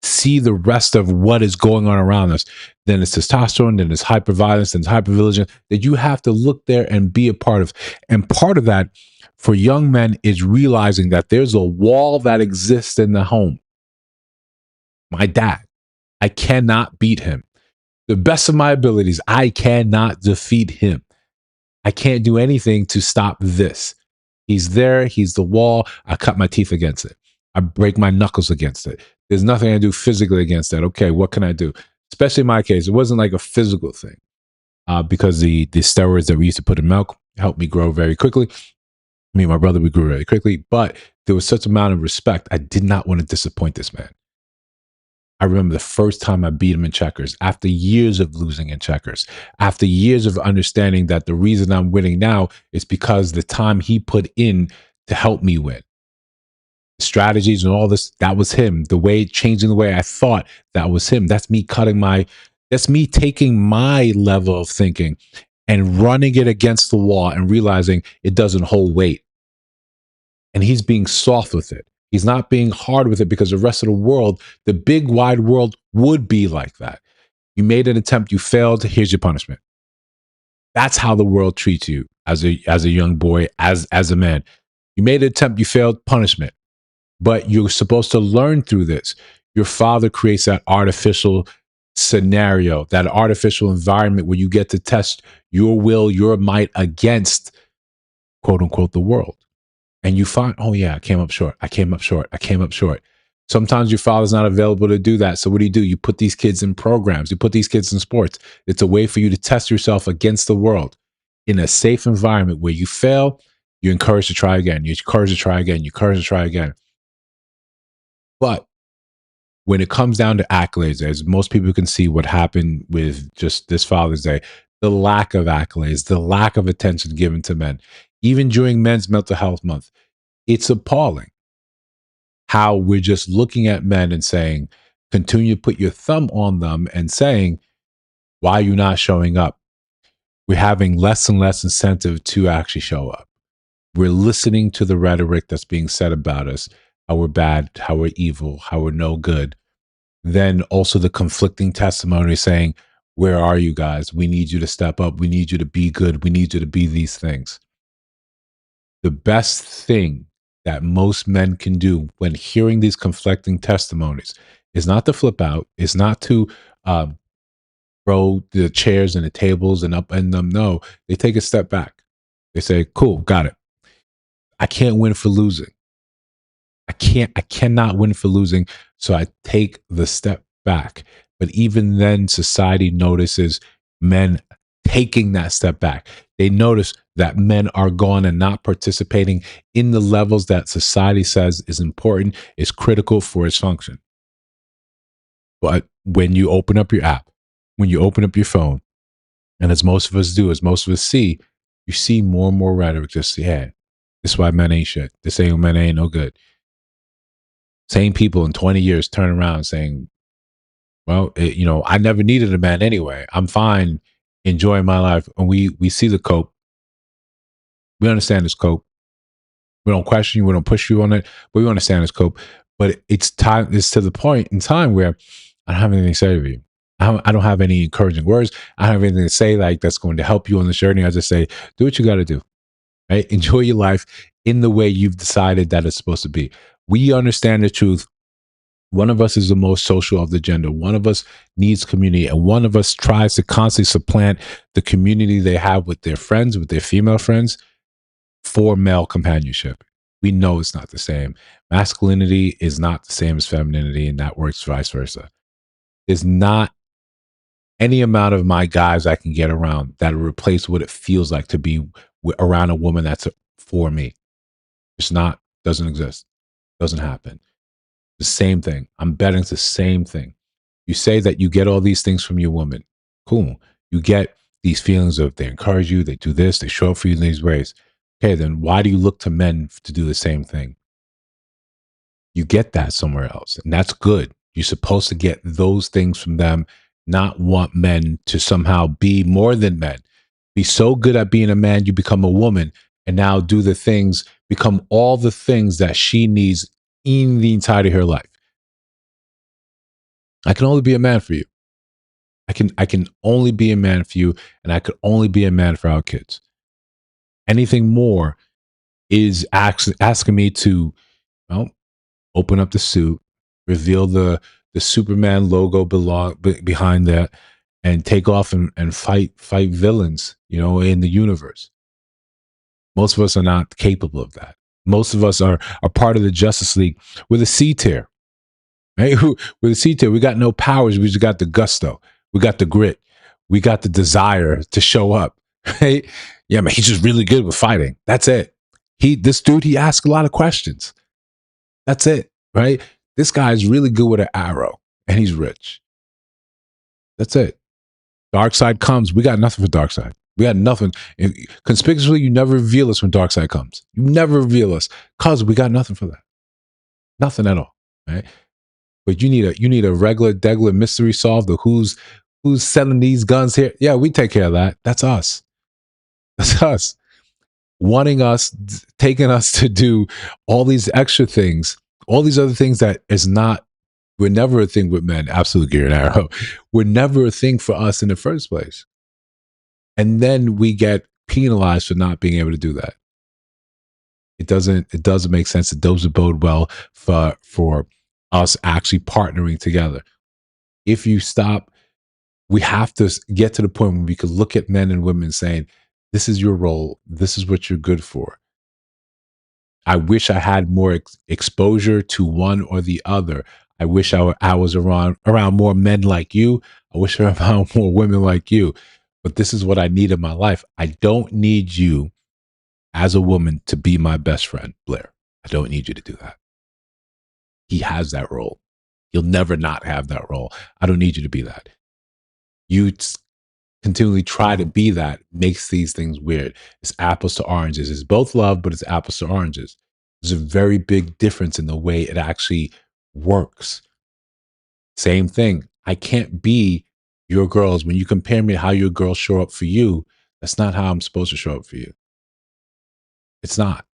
see the rest of what is going on around us. Then it's testosterone, then it's hyperviolence, then it's hypervigilance that you have to look there and be a part of. And part of that for young men is realizing that there's a wall that exists in the home. My dad, I cannot beat him. The best of my abilities, I cannot defeat him. I can't do anything to stop this. He's there. He's the wall. I cut my teeth against it. I break my knuckles against it. There's nothing I do physically against that. Okay, what can I do? Especially in my case, it wasn't like a physical thing because the steroids that we used to put in milk helped me grow very quickly. Me and my brother, we grew very quickly, but there was such amount of respect. I did not want to disappoint this man. I remember the first time I beat him in checkers, after years of losing in checkers, after years of understanding that the reason I'm winning now is because the time he put in to help me win. Strategies and all this, that was him. The way, changing the way I thought, that was him. That's me that's me taking my level of thinking and running it against the wall and realizing it doesn't hold weight. And he's being soft with it. He's not being hard with it because the rest of the world, the big wide world, would be like that. You made an attempt, you failed, here's your punishment. That's how the world treats you as a young boy, as a man. You made an attempt, you failed, punishment. But you're supposed to learn through this. Your father creates that artificial scenario, that artificial environment where you get to test your will, your might against quote unquote the world. And you find, oh yeah, I came up short. I came up short. I came up short. Sometimes your father's not available to do that. So what do? You put these kids in programs. You put these kids in sports. It's a way for you to test yourself against the world in a safe environment where you fail, you're encouraged to try again. You're encouraged to try again. You're encouraged to try again. But when it comes down to accolades, as most people can see what happened with just this Father's Day, the lack of accolades, the lack of attention given to men, even during Men's Mental Health Month, it's appalling how we're just looking at men and saying, continue to put your thumb on them and saying, why are you not showing up? We're having less and less incentive to actually show up. We're listening to the rhetoric that's being said about us, how we're bad, how we're evil, how we're no good. Then also the conflicting testimony saying, where are you guys? We need you to step up. We need you to be good. We need you to be these things. The best thing that most men can do when hearing these conflicting testimonies is not to flip out, is not to throw the chairs and the tables and upend them. No, they take a step back. They say, cool, got it. I can't win for losing. I cannot win for losing. So I take the step back. But even then, society notices men taking that step back. They notice that men are gone and not participating in the levels that society says is important, is critical for its function. But when you open up your app, when you open up your phone, and as most of us do, as most of us see, you see more and more rhetoric. Just, yeah, this is why men ain't shit. This ain't men ain't no good. Same people in 20 years turn around saying, well, I never needed a man anyway. I'm fine enjoying my life. And we see the cope. We understand this cope. We don't question you. We don't push you on it, but we understand this cope. But it's to the point in time where I don't have anything to say to you. I don't have any encouraging words. I don't have anything to say like that's going to help you on this journey. I just say, do what you got to do, right? Enjoy your life in the way you've decided that it's supposed to be. We understand the truth. One of us is the most social of the gender. One of us needs community, and one of us tries to constantly supplant the community they have with their friends, with their female friends, for male companionship. We know it's not the same. Masculinity is not the same as femininity, and that works vice versa. There's not any amount of my guys I can get around that will replace what it feels like to be around a woman that's for me. It's not, doesn't exist, doesn't happen. The same thing. I'm betting it's the same thing. You say that you get all these things from your woman. Cool. You get these feelings of they encourage you, they do this, they show up for you in these ways. Okay, then why do you look to men to do the same thing? You get that somewhere else, and that's good. You're supposed to get those things from them, not want men to somehow be more than men. Be so good at being a man, you become a woman, and now do the things, become all the things that she needs in the entirety of her life. I can only be a man for you. I can only be a man for you, and I could only be a man for our kids. Anything more is asking me to, well, open up the suit, reveal the Superman logo behind that, and take off and fight villains, in the universe. Most of us are not capable of that. Most of us are part of the Justice League with a C tier, right? With a C tier, we got no powers. We just got the gusto. We got the grit. We got the desire to show up, right? Yeah, man, he's just really good with fighting. That's it. This dude, he asks a lot of questions. That's it, right? This guy's really good with an arrow, and he's rich. That's it. Dark side comes. We got nothing for dark side. We got nothing. Conspicuously, you never reveal us when dark side comes. You never reveal us because we got nothing for that. Nothing at all, right? But you need a regular degular mystery solved of who's selling these guns here. Yeah, we take care of that. That's us. That's us. Wanting us, taking us to do all these extra things, all these other things that is not, we're never a thing with men. Absolutely, Gear and Arrow. We're never a thing for us in the first place. And then we get penalized for not being able to do that. It doesn't make sense. It doesn't bode well for us actually partnering together. If you stop We have to get to the point where we can look at men and women saying, this is your role. This is what you're good for. I wish I had more exposure to one or the other. I wish I was around more men like you. I wish I was around more women like you. But this is what I need in my life. I don't need you as a woman to be my best friend, Blair. I don't need you to do that. He has that role. He'll never not have that role. I don't need you to be that. You continually try to be that makes these things weird. It's apples to oranges. It's both love, but it's apples to oranges. There's a very big difference in the way it actually works. Same thing. I can't be your girls. When you compare me to how your girls show up for you, that's not how I'm supposed to show up for you. It's not.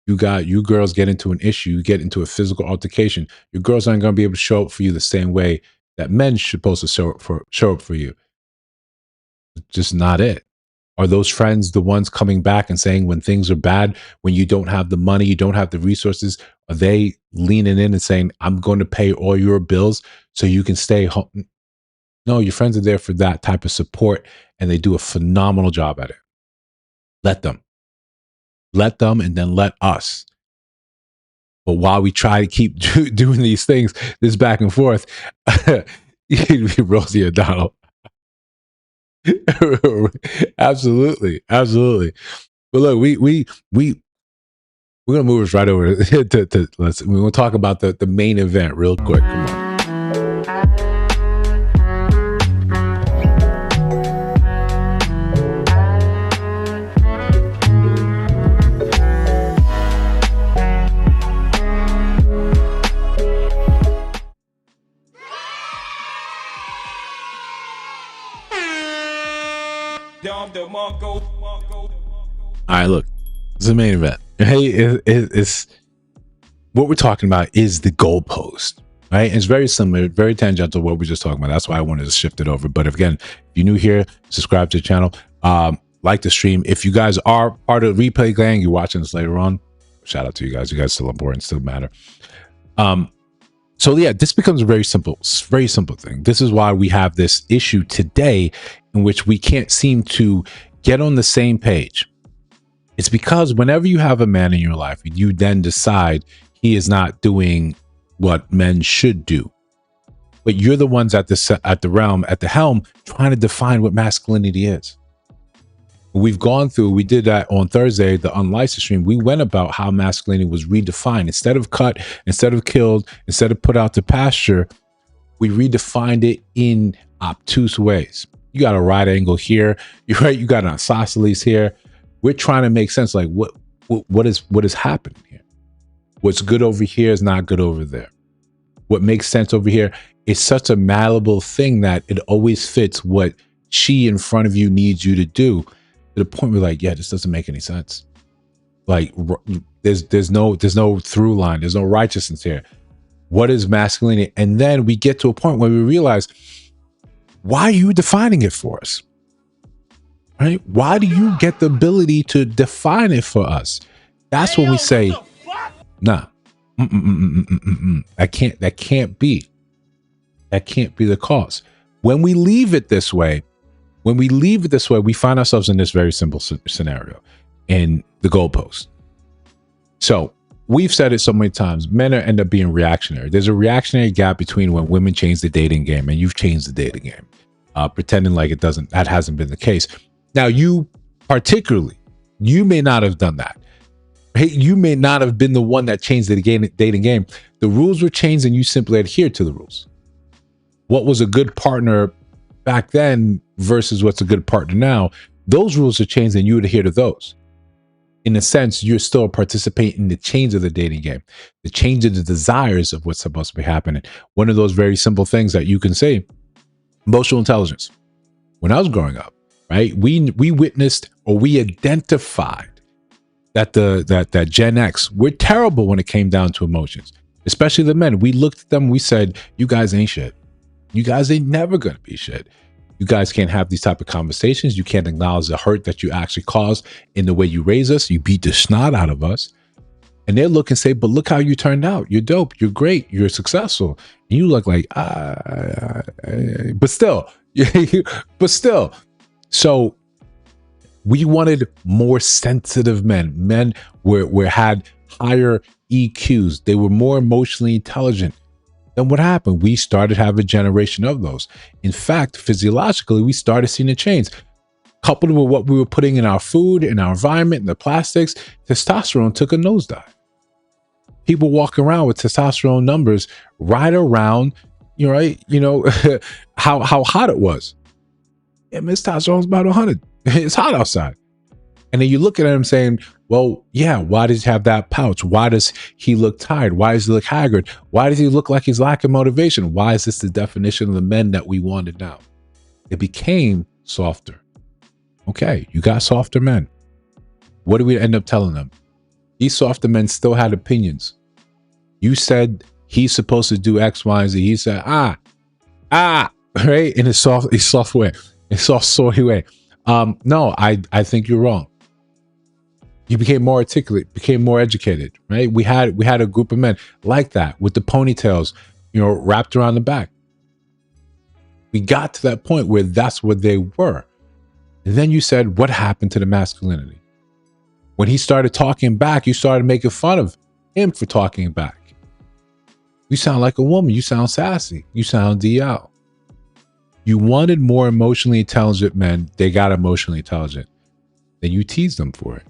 You girls get into an issue, you get into a physical altercation. Your girls aren't going to be able to show up for you the same way that men are supposed to show up for you. Just not it. Are those friends the ones coming back and saying when things are bad, when you don't have the money, you don't have the resources, are they leaning in and saying, I'm going to pay all your bills so you can stay home? No, your friends are there for that type of support, and they do a phenomenal job at it. Let them. Let them, and then let us. But while we try to keep doing these things, this back and forth, Rosie O'Donnell. Absolutely. But look, we're gonna move us right over to we're gonna talk about the main event real quick. Come on. All right, look, it's the main event. Hey, it's what we're talking about is the goalpost, right? It's very similar, very tangential to what we're just talking about. That's why I wanted to shift it over. But again, if you're new here, subscribe to the channel, like the stream. If you guys are part of the replay gang, you're watching this later on, shout out to you guys. You guys still important, still matter. So yeah, this becomes a very simple thing. This is why we have this issue today in which we can't seem to get on the same page. It's because whenever you have a man in your life, you then decide he is not doing what men should do. But you're the ones at the helm trying to define what masculinity is. We did that on Thursday, the unlicensed stream. We went about how masculinity was redefined. Instead of cut, instead of killed, instead of put out to pasture, we redefined it in obtuse ways. You got a right angle here. You're right. You got an isosceles here. We're trying to make sense. Like what is happening here? What's good over here is not good over there. What makes sense over here is such a malleable thing that it always fits what she in front of you needs you to do. To the point where like, yeah, this doesn't make any sense. Like there's no through line. There's no righteousness here. What is masculinity? And then we get to a point where we realize, why are you defining it for us? Right? Why do you get the ability to define it for us? That's when we say, nah, that can't be the cause. When we leave it this way, we find ourselves in this very simple scenario in the goalpost. So we've said it so many times, men end up being reactionary. There's a reactionary gap between when women change the dating game and you've changed the dating game, pretending like that hasn't been the case. Now, you may not have done that. Hey, you may not have been the one that changed the dating game. The rules were changed and you simply adhered to the rules. What was a good partner back then versus what's a good partner now, those rules are changed and you would adhere to those. In a sense, you're still participating in the change of the dating game, the change of the desires of what's supposed to be happening. One of those very simple things that you can say, emotional intelligence. When I was growing up, right, we witnessed or we identified that Gen X, we're terrible when it came down to emotions, especially the men. We looked at them, we said, you guys ain't shit. You guys ain't never gonna be shit. You guys can't have these type of conversations. You can't acknowledge the hurt that you actually caused in the way you raise us. You beat the snot out of us. And they look and say, but look how you turned out. You're dope. You're great. You're successful. And you look like, but still, But still, so we wanted more sensitive men. Men had higher EQs. They were more emotionally intelligent. Then what happened? We started having a generation of those. In fact, physiologically, we started seeing a change. Coupled with what we were putting in our food, in our environment, in the plastics, testosterone took a nosedive. People walk around with testosterone numbers right around, how hot it was. Yeah, Miss Testosterone's about 100. It's hot outside. And then you look at him saying, well, yeah, why does he have that pouch? Why does he look tired? Why does he look haggard? Why does he look like he's lacking motivation? Why is this the definition of the men that we wanted now? It became softer. Okay, you got softer men. What do we end up telling them? These softer men still had opinions. You said he's supposed to do X, Y, and Z. He said, right? In a soft way, a soft, sorry way. No, I think you're wrong. You became more articulate, became more educated, right? We had a group of men like that with the ponytails, wrapped around the back. We got to that point where that's what they were. And then you said, what happened to the masculinity? When he started talking back, you started making fun of him for talking back. You sound like a woman. You sound sassy. You sound DL. You wanted more emotionally intelligent men. They got emotionally intelligent. Then you teased them for it.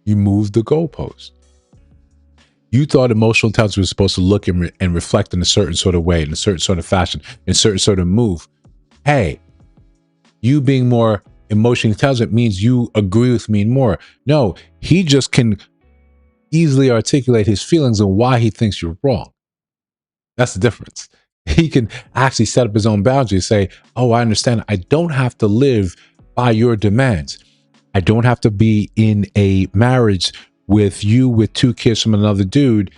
You moved the goalpost. You thought emotional intelligence was supposed to look and reflect in a certain sort of way, in a certain sort of fashion, in a certain sort of move. Hey, you being more emotionally intelligent means you agree with me more. No, he just can easily articulate his feelings and why he thinks you're wrong. That's the difference. He can actually set up his own boundaries, say, oh, I understand. I don't have to live by your demands. I don't have to be in a marriage with you with 2 kids from another dude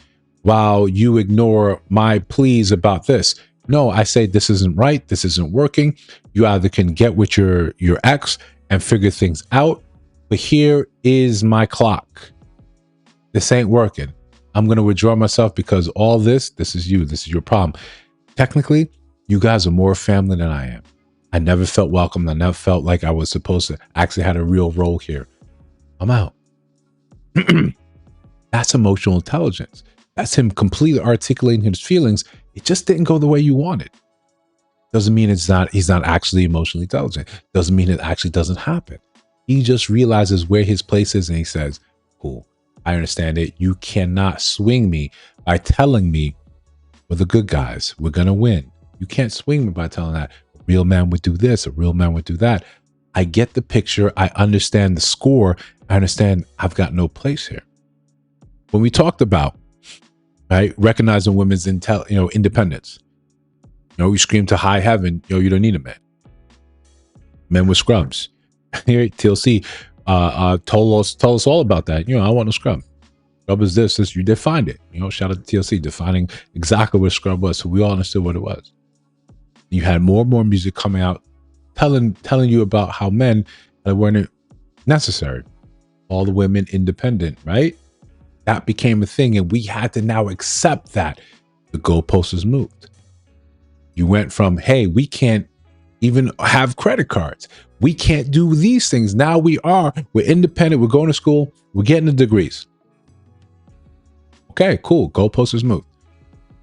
while you ignore my pleas about this. No, I say this isn't right. This isn't working. You either can get with your ex and figure things out, but here is my clock. This ain't working. I'm going to withdraw myself because all this is you. This is your problem. Technically, you guys are more family than I am. I never felt welcome. I never felt like I was supposed to actually had a real role here. I'm out. That's emotional intelligence. That's him completely articulating his feelings. It just didn't go the way you wanted. Doesn't mean he's not actually emotionally intelligent. Doesn't mean it actually doesn't happen. He just realizes where his place is and he says, cool, I understand it. You cannot swing me by telling me we're the good guys. We're going to win. You can't swing me by telling that a real man would do this. A real man would do that. I get the picture. I understand the score. I understand I've got no place here. When we talked about, right, recognizing women's independence, we scream to high heaven, you don't need a man. Men with scrubs. Here, TLC told us all about that. I want no scrub. Scrub is this, you defined it. Shout out to TLC defining exactly what scrub was. So we all understood what it was. You had more and more music coming out telling you about how men weren't necessary. All the women independent, right? That became a thing, and we had to now accept that. The goalpost is moved. You went from, hey, we can't even have credit cards. We can't do these things. Now we're independent. We're going to school. We're getting the degrees. Okay, cool. Goalpost is moved.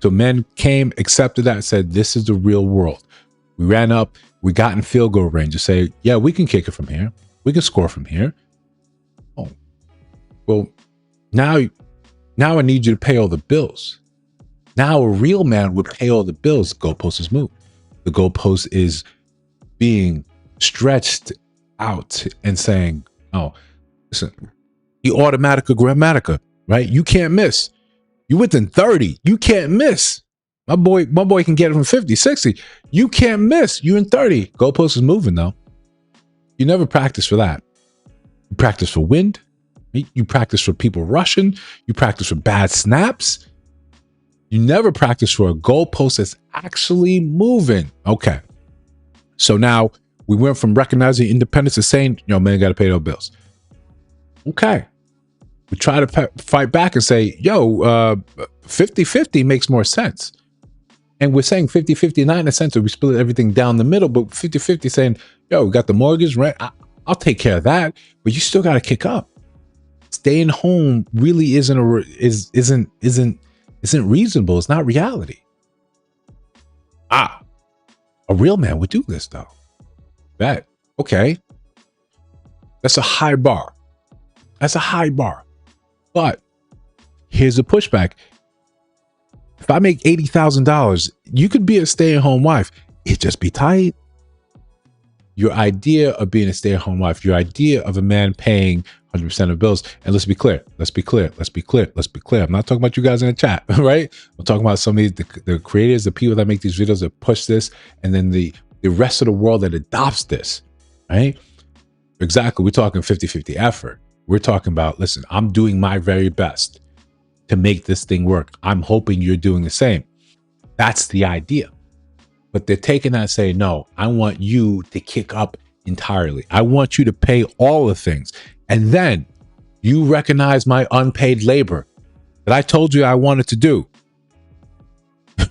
So men came, accepted that, and said, this is the real world. We ran up. We got in field goal range to say, yeah, we can kick it from here. We can score from here. Oh, well, now I need you to pay all the bills. Now a real man would pay all the bills. The goalpost is moved. The goalpost is being stretched out and saying, oh, listen, the automatica grammatica, right? You can't miss. You within 30. You can't miss. My boy can get it from 50, 60. You can't miss. You in 30. Goalpost is moving though. You never practice for that. You practice for wind. You practice for people rushing. You practice for bad snaps. You never practice for a goalpost that's actually moving. Okay. So now we went from recognizing independence to saying, man, got to pay those bills. Okay. We try to fight back and say, 50-50 makes more sense. And we're saying 50-50, not in a sense that we split everything down the middle, but 50-50 saying, yo, we got the mortgage, rent. I'll take care of that, but you still got to kick up. Staying home really isn't reasonable. It's not reality. A real man would do this though. Bet. Okay. That's a high bar. That's a high bar. But here's the pushback. If I make $80,000, you could be a stay-at-home wife. It'd just be tight. Your idea of being a stay-at-home wife, your idea of a man paying 100% of bills, and let's be clear. I'm not talking about you guys in the chat, right? I'm talking about some of these, the creators, the people that make these videos that push this, and then the rest of the world that adopts this, right? Exactly. We're talking 50-50 effort. We're talking about, listen, I'm doing my very best to make this thing work. I'm hoping you're doing the same. That's the idea. But they're taking that and saying, no, I want you to kick up entirely. I want you to pay all the things. And then you recognize my unpaid labor that I told you I wanted to do.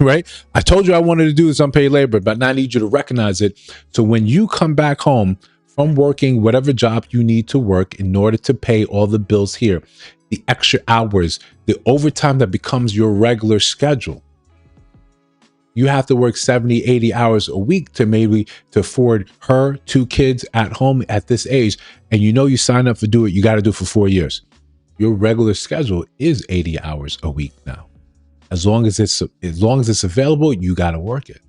Right? I told you I wanted to do this unpaid labor, but now I need you to recognize it. So when you come back home from working whatever job you need to work in order to pay all the bills here, the extra hours, the overtime that becomes your regular schedule, you have to work 70, 80 hours a week to afford her 2 kids at home at this age. And you sign up to do it, you got to do it for 4 years. Your regular schedule is 80 hours a week now. As long as it's available, you got to work it.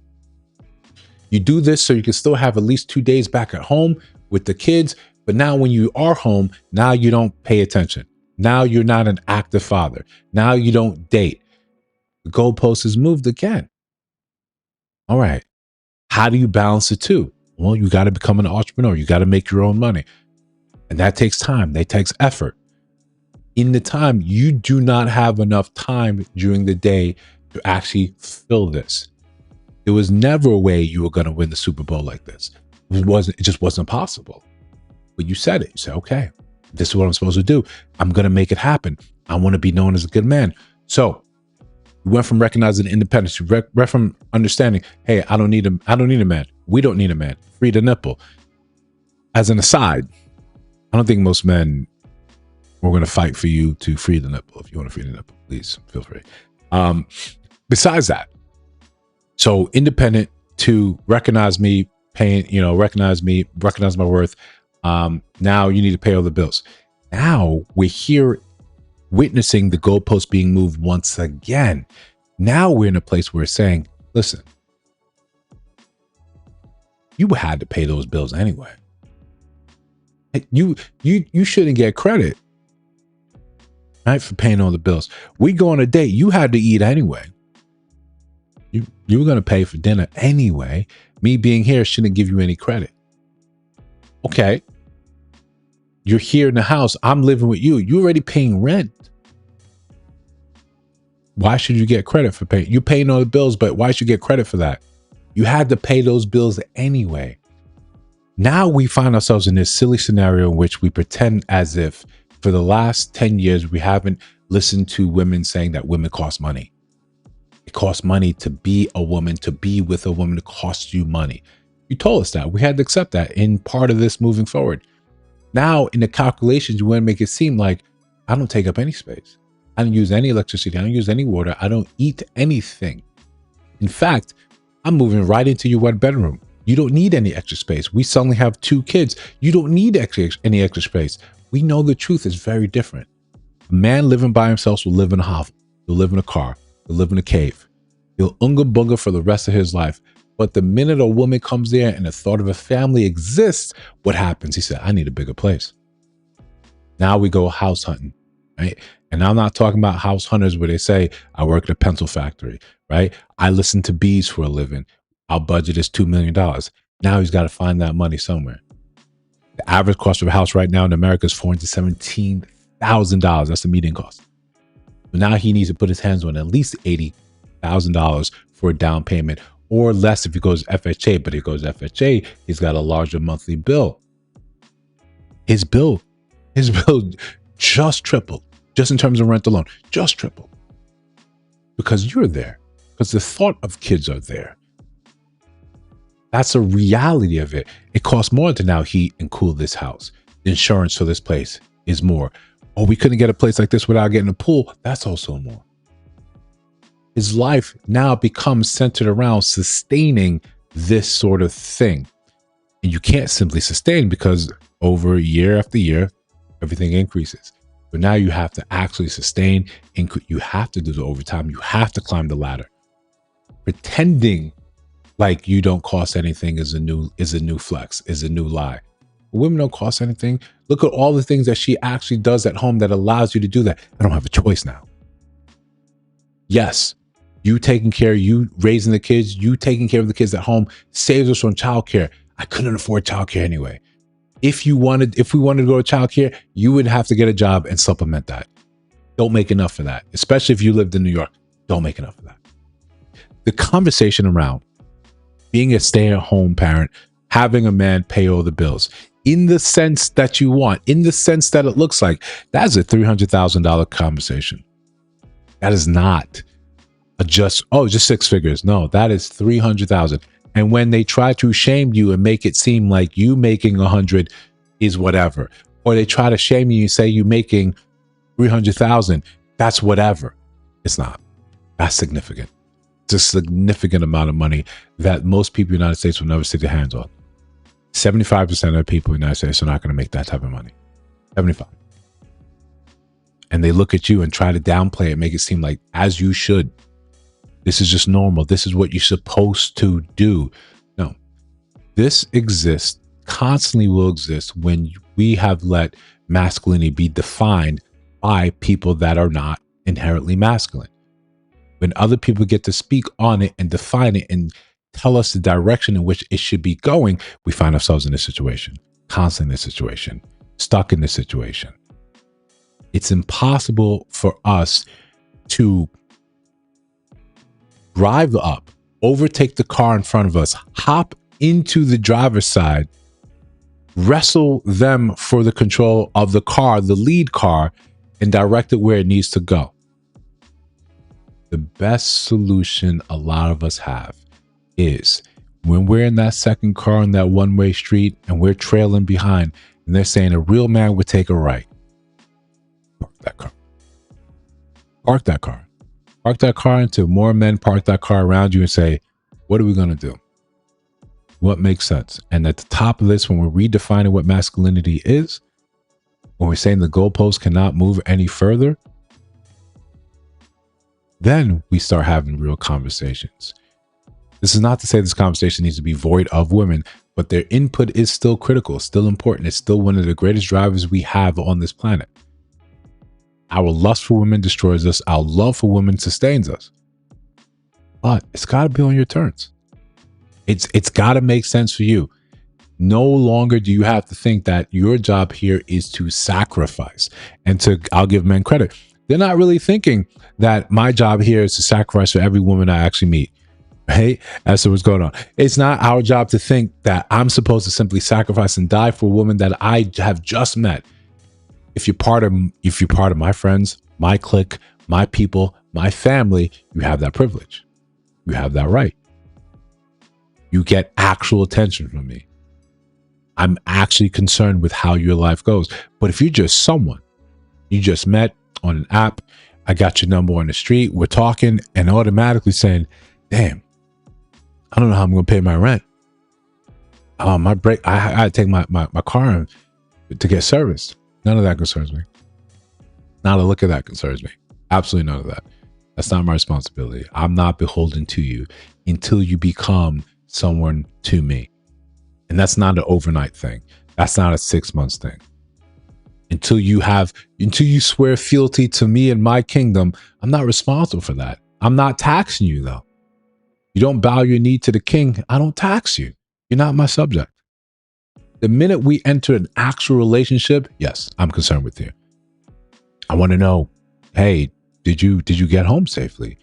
You do this so you can still have at least 2 days back at home with the kids. But now when you are home, now you don't pay attention. Now you're not an active father. Now you don't date. The goalpost is moved again. All right. How do you balance the two? Well, you got to become an entrepreneur. You got to make your own money. And that takes time. That takes effort. In the time, you do not have enough time during the day to actually fill this. There was never a way you were going to win the Super Bowl like this. It just wasn't possible. But you said it. You said, okay, this is what I'm supposed to do. I'm going to make it happen. I want to be known as a good man. So you went from recognizing independence. You went from understanding, hey, I don't need a man. We don't need a man. Free the nipple. As an aside, I don't think most men are going to fight for you to free the nipple. If you want to free the nipple, please feel free. Besides that, so independent to recognize me, recognize my worth. Now you need to pay all the bills. Now we're here witnessing the goalpost being moved once again. Now we're in a place where we're saying, listen, you had to pay those bills anyway. You shouldn't get credit, right, for paying all the bills. We go on a date. You had to eat anyway. You were going to pay for dinner anyway. Me being here shouldn't give you any credit. Okay. You're here in the house. I'm living with you. You're already paying rent. Why should you get credit for paying? You're paying all the bills, but why should you get credit for that? You had to pay those bills anyway. Now we find ourselves in this silly scenario in which we pretend as if for the last 10 years, we haven't listened to women saying that women cost money. It costs money to be a woman, to be with a woman. It costs you money. You told us that. We had to accept that in part of this moving forward. Now, in the calculations, you want to make it seem like I don't take up any space. I don't use any electricity. I don't use any water. I don't eat anything. In fact, I'm moving right into your one bedroom. You don't need any extra space. We suddenly have 2 kids. You don't need any extra space. We know the truth is very different. A man living by himself will live in a hovel. He'll live in a car. He'll live in a cave. He'll unga bunga for the rest of his life. But the minute a woman comes there and the thought of a family exists, what happens? He said, I need a bigger place. Now we go house hunting, right? And I'm not talking about house hunters where they say, I work at a pencil factory, right? I listen to bees for a living. Our budget is $2 million. Now he's got to find that money somewhere. The average cost of a house right now in America is $417,000. That's the median cost. But now he needs to put his hands on at least $80,000 for a down payment, or less if he goes FHA. But if he goes FHA, he's got a larger monthly bill. His bill just tripled, just in terms of rent alone, just tripled. Because you're there. because the thought of kids are there. That's a reality of it. It costs more to now heat and cool this house. The insurance for this place is more. Oh, we couldn't get a place like this without getting a pool. That's also more. His life now becomes centered around sustaining this sort of thing. And you can't simply sustain because over year after year, everything increases. But now you have to actually sustain. You have to do the overtime. You have to climb the ladder. Pretending like you don't cost anything is a new flex, is a new lie. Women don't cost anything. Look at all the things that she actually does at home that allows you to do that. I don't have a choice now. Yes, you taking care, you raising the kids, you taking care of the kids at home saves us from childcare. I couldn't afford childcare anyway. If we wanted to go to childcare, you would have to get a job and supplement that. Don't make enough for that, especially if you lived in New York. Don't make enough of that. The conversation around being a stay-at-home parent, having a man pay all the bills, in the sense that you want, in the sense that it looks like, that's a $300,000 conversation. That is not just six figures. No, that is $300,000. And when they try to shame you and make it seem like you making 100 is whatever, or they try to shame you and say you making 300,000, that's whatever. It's not. That's significant. It's a significant amount of money that most people in the United States will never stick their hands on. 75% of people in the United States are not going to make that type of money. 75. And they look at you and try to downplay it, make it seem like, as you should. This is just normal. This is what you're supposed to do. No. This exists, constantly will exist when we have let masculinity be defined by people that are not inherently masculine. When other people get to speak on it and define it and tell us the direction in which it should be going, we find ourselves in this situation, constantly in this situation, stuck in this situation. It's impossible for us to drive up, overtake the car in front of us, hop into the driver's side, wrestle them for the control of the car, the lead car, and direct it where it needs to go. The best solution a lot of us have is when we're in that second car on that one-way street and we're trailing behind and they're saying a real man would take a right. Park that car. Park that car. Park that car until more men park that car around you and say, what are we going to do? What makes sense? And at the top of this, when we're redefining what masculinity is, when we're saying the goalpost cannot move any further, then we start having real conversations. This is not to say this conversation needs to be void of women, but their input is still critical, still important. It's still one of the greatest drivers we have on this planet. Our lust for women destroys us. Our love for women sustains us. But it's got to be on your terms. It's got to make sense for you. No longer do you have to think that your job here is to sacrifice. And I'll give men credit. They're not really thinking that my job here is to sacrifice for every woman I actually meet. Right? That's what's going on. It's not our job to think that I'm supposed to simply sacrifice and die for a woman that I have just met. If you're part of my friends, my clique, my people, my family, you have that privilege. You have that right. You get actual attention from me. I'm actually concerned with how your life goes. But if you're just someone you just met on an app, I got your number on the street, we're talking, and automatically saying, damn, I don't know how I'm going to pay my rent. My break, I had to take my car to get serviced. None of that concerns me. Not a look at that concerns me. Absolutely none of that. That's not my responsibility. I'm not beholden to you until you become someone to me. And that's not an overnight thing. That's not a 6 months thing. Until you swear fealty to me and my kingdom, I'm not responsible for that. I'm not taxing you though. You don't bow your knee to the king, I don't tax you. You're not my subject. The minute we enter an actual relationship, yes, I'm concerned with you. I want to know, hey, did you get home safely?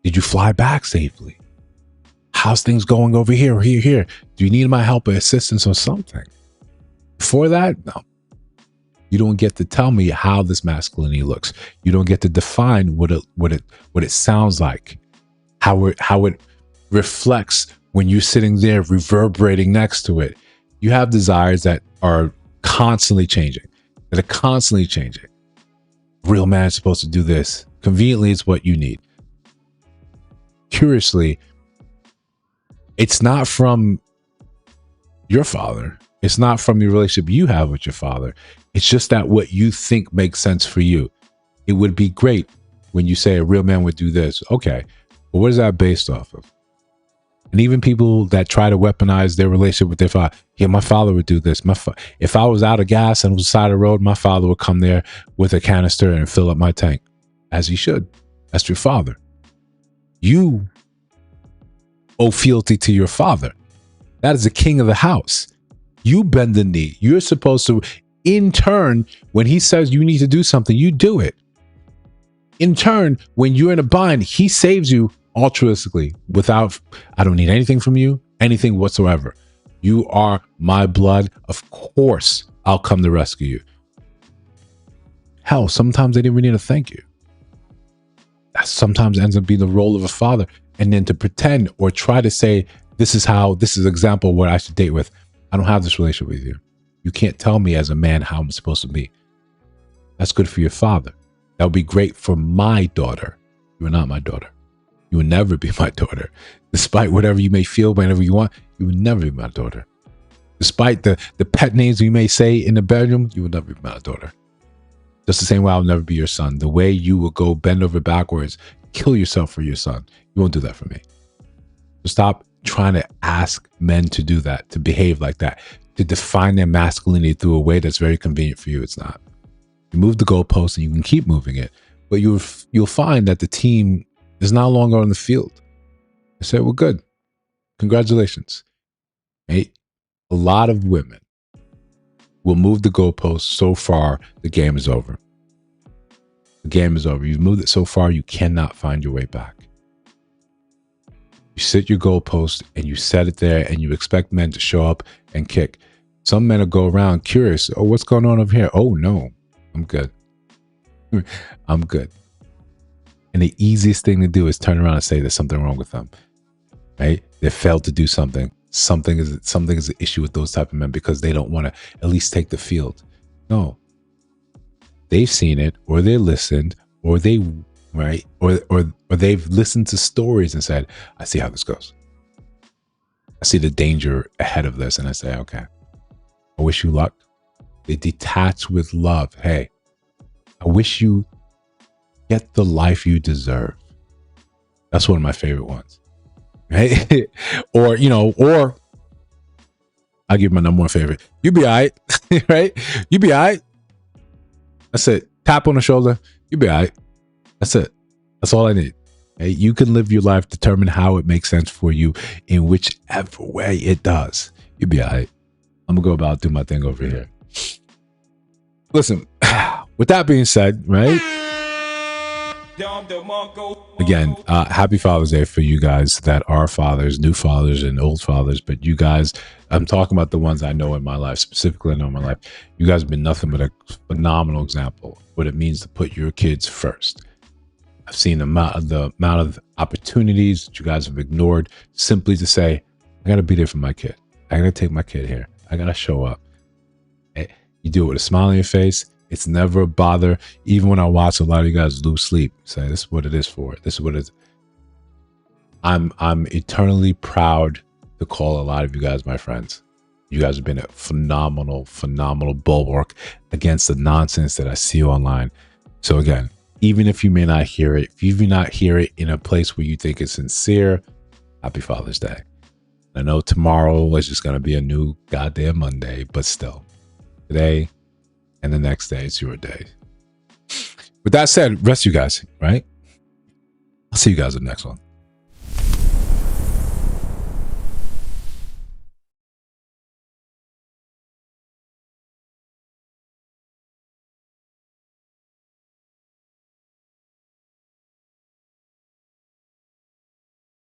Did you fly back safely? How's things going over here or here? Do you need my help or assistance or something? Before that, no. You don't get to tell me how this masculinity looks. You don't get to define what it sounds like, how it reflects when you're sitting there reverberating next to it. You have desires that are constantly changing. Real man is supposed to do this. Conveniently, it's what you need. Curiously, it's not from your father. It's not from the relationship you have with your father. It's just that what you think makes sense for you. It would be great when you say a real man would do this. Okay, but what is that based off of? And even people that try to weaponize their relationship with their father. Yeah, my father would do this. If I was out of gas and was beside the road, my father would come there with a canister and fill up my tank, as he should. That's your father. You owe fealty to your father. That is the king of the house. You bend the knee. You're supposed to, in turn, when he says you need to do something, you do it. In turn, when you're in a bind, he saves you altruistically without, I don't need anything from you, anything whatsoever. You are my blood. Of course, I'll come to rescue you. Hell, sometimes they didn't even need to thank you. That sometimes ends up being the role of a father. And then to pretend or try to say, this is an example of what I should date with. I don't have this relationship with you. You can't tell me as a man how I'm supposed to be. That's good for your father. That would be great for my daughter. You are not my daughter. You will never be my daughter. Despite whatever you may feel, whenever you want, you will never be my daughter. Despite the pet names you may say in the bedroom, you will never be my daughter. Just the same way I'll never be your son. The way you will go bend over backwards, kill yourself for your son. You won't do that for me. So stop trying to ask men to do that, to behave like that, to define their masculinity through a way that's very convenient for you. It's not. You move the goalpost and you can keep moving it, but you'll find that the team is no longer on the field. I say, well, good. Congratulations. Right? A lot of women will move the goalpost so far, the game is over. The game is over. You've moved it so far, you cannot find your way back. You set your goalpost and you set it there and you expect men to show up and kick. Some men will go around curious. Oh, what's going on over here? Oh, no, I'm good. I'm good. And the easiest thing to do is turn around and say there's something wrong with them, right? They failed to do something. Something is an issue with those type of men because they don't want to at least take the field. No, they've seen it, or they listened, or they right, or they've listened to stories and said, "I see how this goes. I see the danger ahead of this," and I say, "Okay, I wish you luck." They detach with love. Hey, I wish you get the life you deserve. That's one of my favorite ones. Right? or I'll give my number one favorite. You be all right. Right? You be all right. That's it. Tap on the shoulder. You be all right. That's it. That's all I need. Hey, you can live your life, determine how it makes sense for you in whichever way it does. You be all right. I'm going to go about do my thing over here. Listen, with that being said, right? Again, happy Father's Day for you guys that are fathers, new fathers and old fathers. But you guys, I'm talking about the ones I know in my life, specifically I know in my life. You guys have been nothing but a phenomenal example of what it means to put your kids first. I've seen the amount of opportunities that you guys have ignored simply to say, I got to be there for my kid. I got to take my kid here. I got to show up. You do it with a smile on your face. It's never a bother. Even when I watch a lot of you guys lose sleep, say this is what it is for. This is what it is. I'm eternally proud to call a lot of you guys my friends. You guys have been a phenomenal bulwark against the nonsense that I see online. So again, even if you may not hear it, if you do not hear it in a place where you think it's sincere, happy Father's Day. I know tomorrow is just going to be a new goddamn Monday, but still, today and the next day, it's your day. With that said, rest you guys, right? I'll see you guys in the next one.